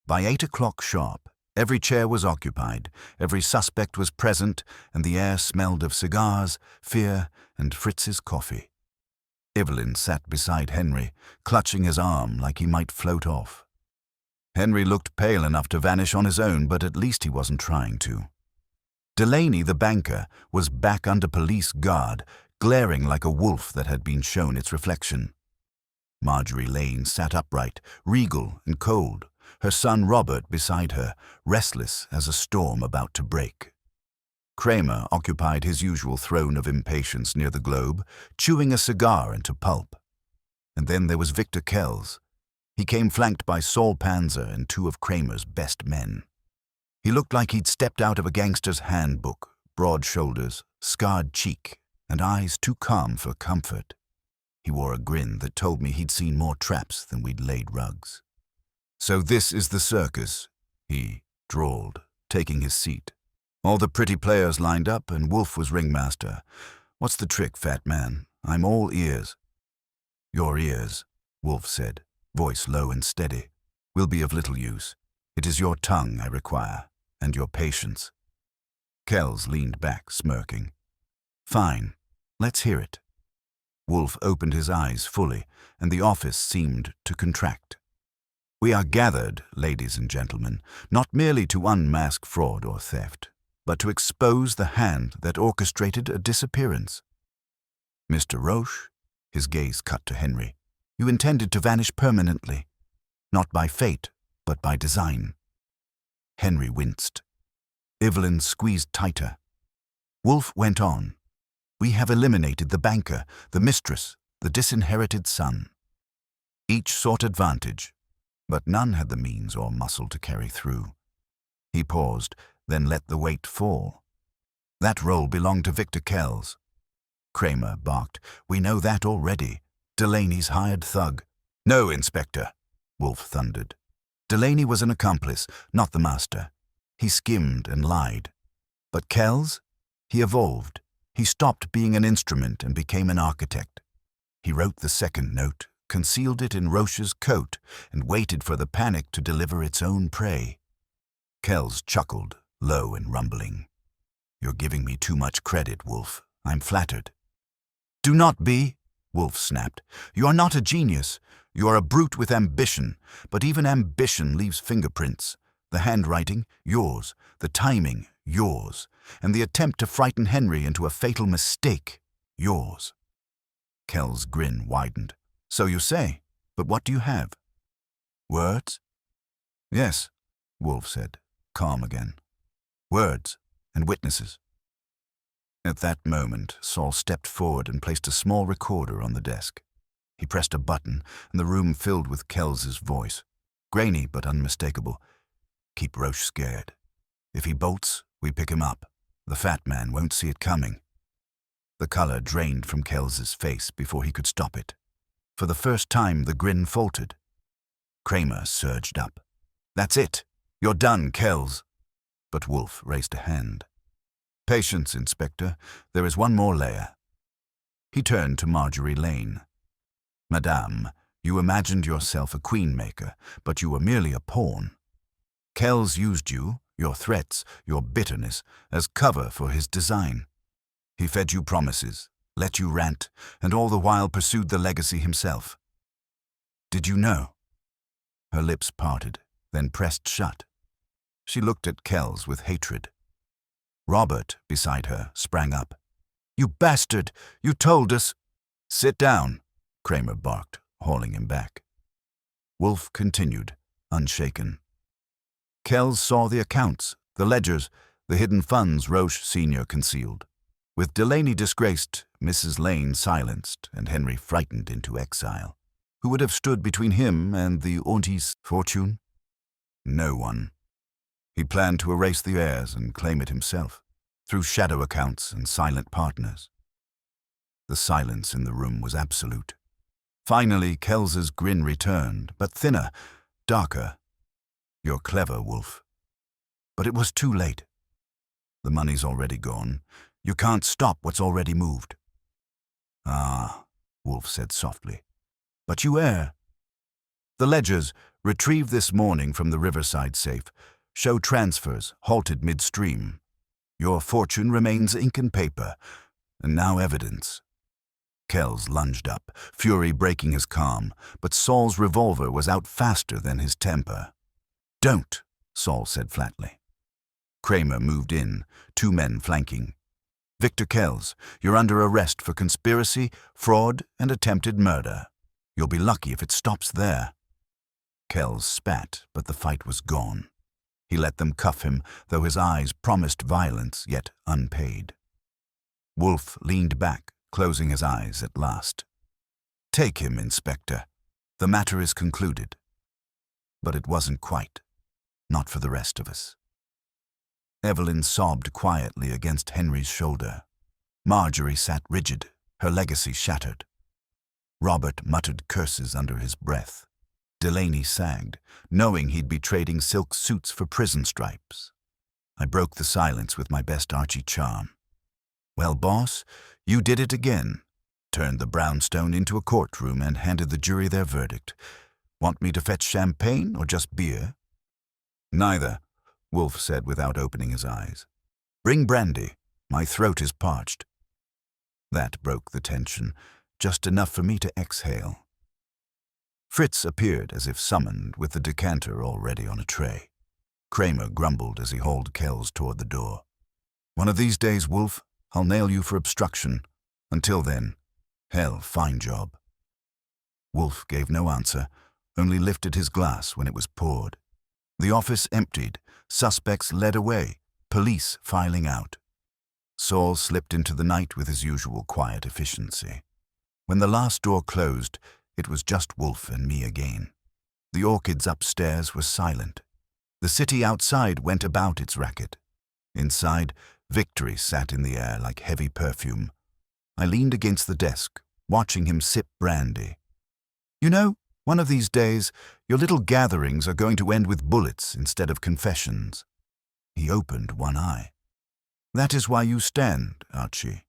By 8 o'clock sharp, every chair was occupied, every suspect was present, and the air smelled of cigars, fear, and Fritz's coffee. Evelyn sat beside Henry, clutching his arm like he might float off. Henry looked pale enough to vanish on his own, but at least he wasn't trying to. Delaney, the banker, was back under police guard, glaring like a wolf that had been shown its reflection. Marjorie Lane sat upright, regal and cold, her son Robert beside her, restless as a storm about to break. Kramer occupied his usual throne of impatience near the globe, chewing a cigar into pulp. And then there was Victor Kells. He came flanked by Saul Panzer and two of Kramer's best men. He looked like he'd stepped out of a gangster's handbook, broad shoulders, scarred cheek, and eyes too calm for comfort. He wore a grin that told me he'd seen more traps than we'd laid rugs. "So this is the circus," he drawled, taking his seat. "All the pretty players lined up, and Wolfe was ringmaster. What's the trick, fat man? I'm all ears." "Your ears," Wolfe said, voice low and steady, "will be of little use. It is your tongue I require, and your patience." Kells leaned back, smirking. "Fine, let's hear it." Wolfe opened his eyes fully, and the office seemed to contract. "We are gathered, ladies and gentlemen, not merely to unmask fraud or theft, but to expose the hand that orchestrated a disappearance. Mr. Roche," his gaze cut to Henry, "you intended to vanish permanently, not by fate, but by design." Henry winced. Evelyn squeezed tighter. Wolfe went on. "We have eliminated the banker, the mistress, the disinherited son. Each sought advantage, but none had the means or muscle to carry through." He paused, then let the weight fall. "That role belonged to Victor Kells." Kramer barked, "We know that already. Delaney's hired thug." "No, Inspector," Wolfe thundered. "Delaney was an accomplice, not the master. He skimmed and lied. But Kells? He evolved. He stopped being an instrument and became an architect. He wrote the second note, concealed it in Roche's coat, and waited for the panic to deliver its own prey." Kells chuckled, low and rumbling. "You're giving me too much credit, Wolfe. I'm flattered." "Do not be," Wolfe snapped. "You are not a genius. You are a brute with ambition, but even ambition leaves fingerprints. The handwriting, yours. The timing, yours. And the attempt to frighten Henry into a fatal mistake, yours." Kells' grin widened. "So you say, but what do you have?" "Words?" "Yes," Wolfe said, calm again. "Words and witnesses." At that moment, Saul stepped forward and placed a small recorder on the desk. He pressed a button, and the room filled with Kells's voice, grainy but unmistakable. "Keep Roche scared. If he bolts, we pick him up. The fat man won't see it coming." The color drained from Kells's face before he could stop it. For the first time, the grin faltered. Kramer surged up. "That's it. You're done, Kells." But Wolfe raised a hand. "Patience, Inspector. There is one more layer." He turned to Marjorie Lane. "Madame, you imagined yourself a queen-maker, but you were merely a pawn. Kells used you, your threats, your bitterness, as cover for his design. He fed you promises, let you rant, and all the while pursued the legacy himself. Did you know?" Her lips parted, then pressed shut. She looked at Kells with hatred. Robert, beside her, sprang up. "You bastard! You told us—" "Sit down," Kramer barked, hauling him back. Wolfe continued, unshaken. "Kells saw the accounts, the ledgers, the hidden funds Roche Sr. concealed. With Delaney disgraced, Mrs. Lane silenced, and Henry frightened into exile. Who would have stood between him and the auntie's fortune? No one. He planned to erase the heirs and claim it himself, through shadow accounts and silent partners." The silence in the room was absolute. Finally, Kells's grin returned, but thinner, darker. "You're clever, Wolfe." But it was too late. The money's already gone. You can't stop what's already moved. "Ah," Wolfe said softly. "But you err. The ledgers, retrieved this morning from the Riverside safe, show transfers halted midstream. Your fortune remains ink and paper, and now evidence." Kells lunged up, fury breaking his calm, but Saul's revolver was out faster than his temper. "Don't," Saul said flatly. Kramer moved in, 2 men flanking. "Victor Kells, you're under arrest for conspiracy, fraud, and attempted murder. You'll be lucky if it stops there." Kells spat, but the fight was gone. He let them cuff him, though his eyes promised violence, yet unpaid. Wolfe leaned back, closing his eyes at last. "Take him, Inspector. The matter is concluded." But it wasn't quite. Not for the rest of us. Evelyn sobbed quietly against Henry's shoulder. Marjorie sat rigid, her legacy shattered. Robert muttered curses under his breath. Delaney sagged, knowing he'd be trading silk suits for prison stripes. I broke the silence with my best Archie charm. "Well, boss, you did it again." Turned the brownstone into a courtroom and handed the jury their verdict. "Want me to fetch champagne or just beer?" "Neither," Wolfe said without opening his eyes. "Bring brandy. My throat is parched." That broke the tension, just enough for me to exhale. Fritz appeared as if summoned, with the decanter already on a tray. Kramer grumbled as he hauled Kells toward the door. "One of these days, Wolfe, I'll nail you for obstruction. Until then, hell, fine job." Wolfe gave no answer, only lifted his glass when it was poured. The office emptied, suspects led away, police filing out. Saul slipped into the night with his usual quiet efficiency. When the last door closed, it was just Wolfe and me again. The orchids upstairs were silent. The city outside went about its racket. Inside, victory sat in the air like heavy perfume. I leaned against the desk, watching him sip brandy. "You know, one of these days, your little gatherings are going to end with bullets instead of confessions." He opened one eye. "That is why you stand, Archie.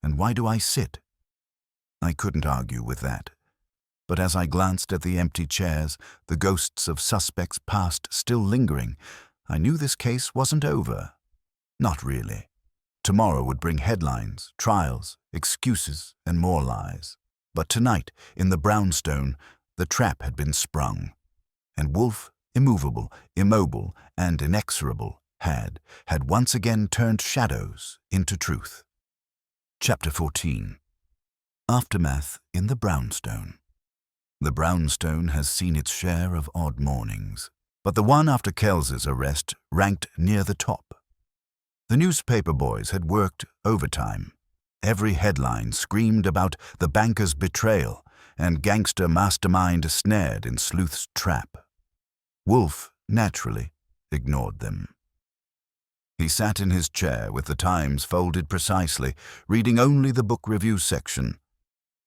And why do I sit?" I couldn't argue with that. But as I glanced at the empty chairs, the ghosts of suspects past still lingering, I knew this case wasn't over. Not really. Tomorrow would bring headlines, trials, excuses, and more lies. But tonight, in the brownstone, the trap had been sprung. And Wolfe, immovable, immobile, and inexorable, had once again turned shadows into truth. Chapter 14. Aftermath in the brownstone. The brownstone has seen its share of odd mornings, but the one after Kells's arrest ranked near the top. The newspaper boys had worked overtime. Every headline screamed about the banker's betrayal and gangster mastermind snared in sleuth's trap. Wolfe, naturally, ignored them. He sat in his chair with the Times folded precisely, reading only the book review section.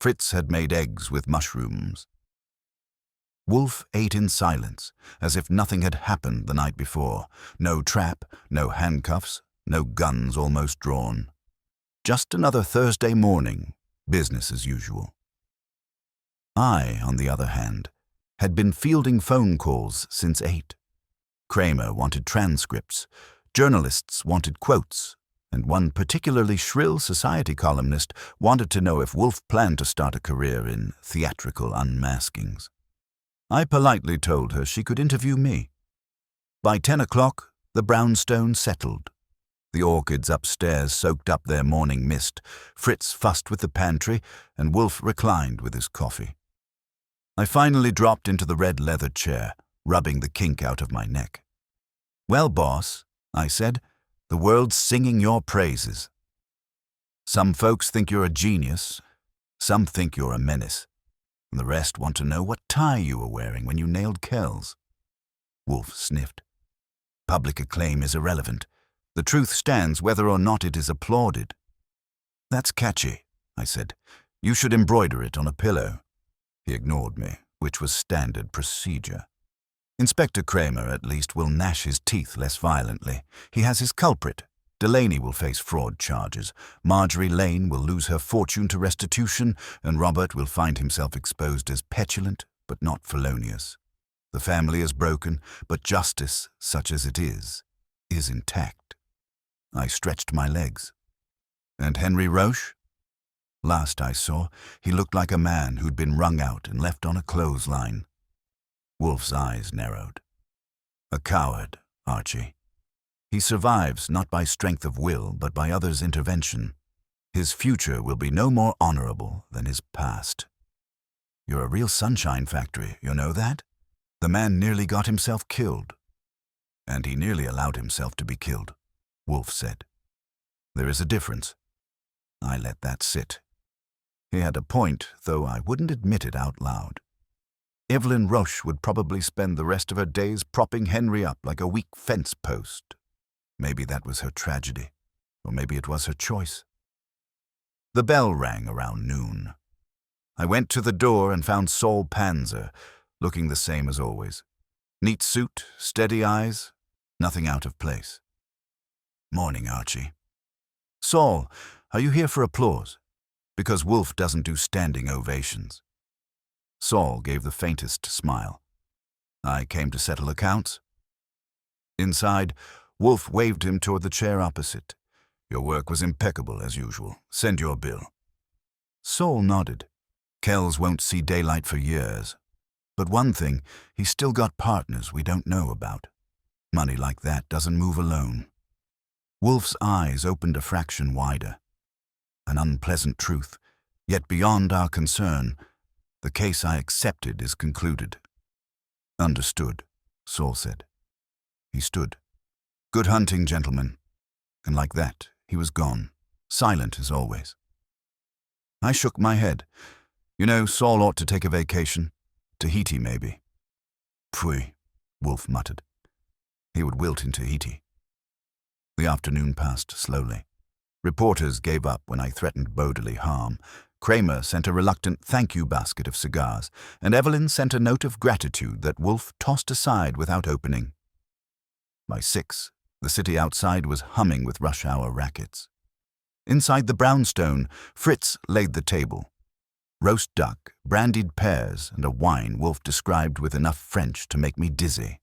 Fritz had made eggs with mushrooms. Wolfe ate in silence, as if nothing had happened the night before. No trap, no handcuffs, no guns almost drawn. Just another Thursday morning, business as usual. I, on the other hand, had been fielding phone calls since 8. Kramer wanted transcripts, journalists wanted quotes, and one particularly shrill society columnist wanted to know if Wolfe planned to start a career in theatrical unmaskings. I politely told her she could interview me. By 10 o'clock, the brownstone settled. The orchids upstairs soaked up their morning mist. Fritz fussed with the pantry, and Wolfe reclined with his coffee. I finally dropped into the red leather chair, rubbing the kink out of my neck. "Well, boss," I said, "the world's singing your praises. Some folks think you're a genius, some think you're a menace, and the rest want to know what tie you were wearing when you nailed Kells." Wolfe sniffed. "Public acclaim is irrelevant. The truth stands whether or not it is applauded." "That's catchy," I said. "You should embroider it on a pillow." He ignored me, which was standard procedure. Inspector Kramer, at least, will gnash his teeth less violently. He has his culprit. Delaney will face fraud charges. Marjorie Lane will lose her fortune to restitution, and Robert will find himself exposed as petulant but not felonious. The family is broken, but justice, such as it is intact. I stretched my legs. "And Henry Roche?" Last I saw, he looked like a man who'd been wrung out and left on a clothesline. Wolfe's eyes narrowed. A coward, Archie. He survives not by strength of will, but by others' intervention. His future will be no more honorable than his past. You're a real sunshine factory, you know that? The man nearly got himself killed. And he nearly allowed himself to be killed, Wolfe said. There is a difference. I let that sit. He had a point, though I wouldn't admit it out loud. Evelyn Roche would probably spend the rest of her days propping Henry up like a weak fence post. Maybe that was her tragedy, or maybe it was her choice. The bell rang around noon. I went to the door and found Saul Panzer, looking the same as always. Neat suit, steady eyes, nothing out of place. Morning, Archie. Saul, are you here for applause? Because Wolfe doesn't do standing ovations. Saul gave the faintest smile. I came to settle accounts. Inside, Wolfe waved him toward the chair opposite. Your work was impeccable, as usual. Send your bill. Saul nodded. Kells won't see daylight for years. But one thing, he's still got partners we don't know about. Money like that doesn't move alone. Wolfe's eyes opened a fraction wider. An unpleasant truth, yet beyond our concern. The case I accepted is concluded. Understood, Saul said. He stood. Good hunting, gentlemen. And like that, he was gone, silent as always. I shook my head. You know, Saul ought to take a vacation. Tahiti, maybe. Pfui, Wolfe muttered. He would wilt in Tahiti. The afternoon passed slowly. Reporters gave up when I threatened bodily harm. Kramer sent a reluctant thank-you basket of cigars, and Evelyn sent a note of gratitude that Wolfe tossed aside without opening. By 6, the city outside was humming with rush-hour rackets. Inside the brownstone, Fritz laid the table. Roast duck, brandied pears, and a wine Wolfe described with enough French to make me dizzy.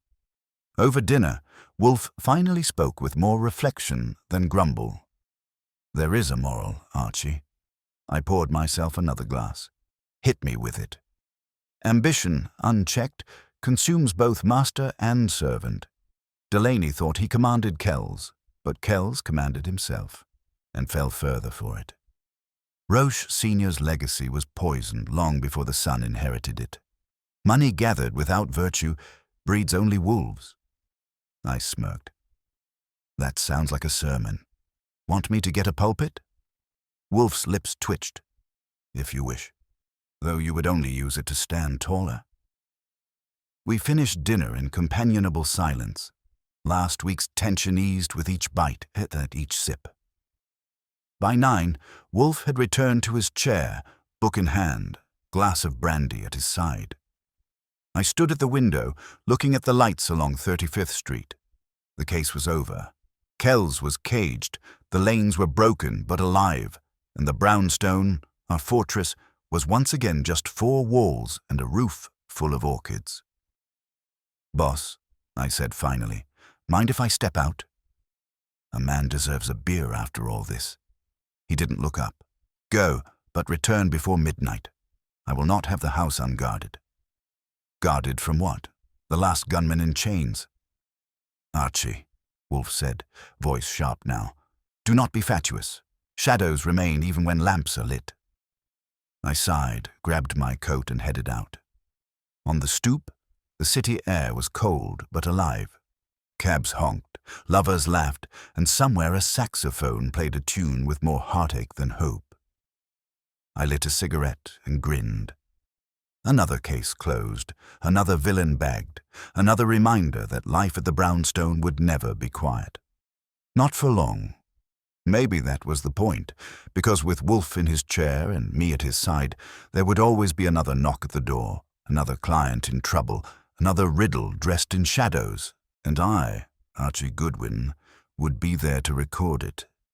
Over dinner, Wolfe finally spoke with more reflection than grumble. There is a moral, Archie. I poured myself another glass. Hit me with it. Ambition, unchecked, consumes both master and servant. Delaney thought he commanded Kells, but Kells commanded himself, and fell further for it. Roche Sr.'s legacy was poisoned long before the son inherited it. Money gathered without virtue breeds only wolves. I smirked. That sounds like a sermon. Want me to get a pulpit? Wolfe's lips twitched. If you wish, though you would only use it to stand taller. We finished dinner in companionable silence. Last week's tension eased with each bite, at each sip. By 9, Wolfe had returned to his chair, book in hand, glass of brandy at his side. I stood at the window, looking at the lights along 35th Street. The case was over. Kells was caged, the lanes were broken but alive, and the brownstone, our fortress, was once again just 4 walls and a roof full of orchids. Boss, I said finally, mind if I step out? A man deserves a beer after all this. He didn't look up. Go, but return before midnight. I will not have the house unguarded. Guarded from what? The last gunman in chains. Archie, Wolfe said, voice sharp now, do not be fatuous. Shadows remain even when lamps are lit. I sighed, grabbed my coat and headed out. On the stoop, the city air was cold but alive. Cabs honked, lovers laughed, and somewhere a saxophone played a tune with more heartache than hope. I lit a cigarette and grinned. Another case closed, another villain bagged, another reminder that life at the brownstone would never be quiet. Not for long. Maybe that was the point, because with Wolfe in his chair and me at his side, there would always be another knock at the door, another client in trouble, another riddle dressed in shadows, and I, Archie Goodwin, would be there to record it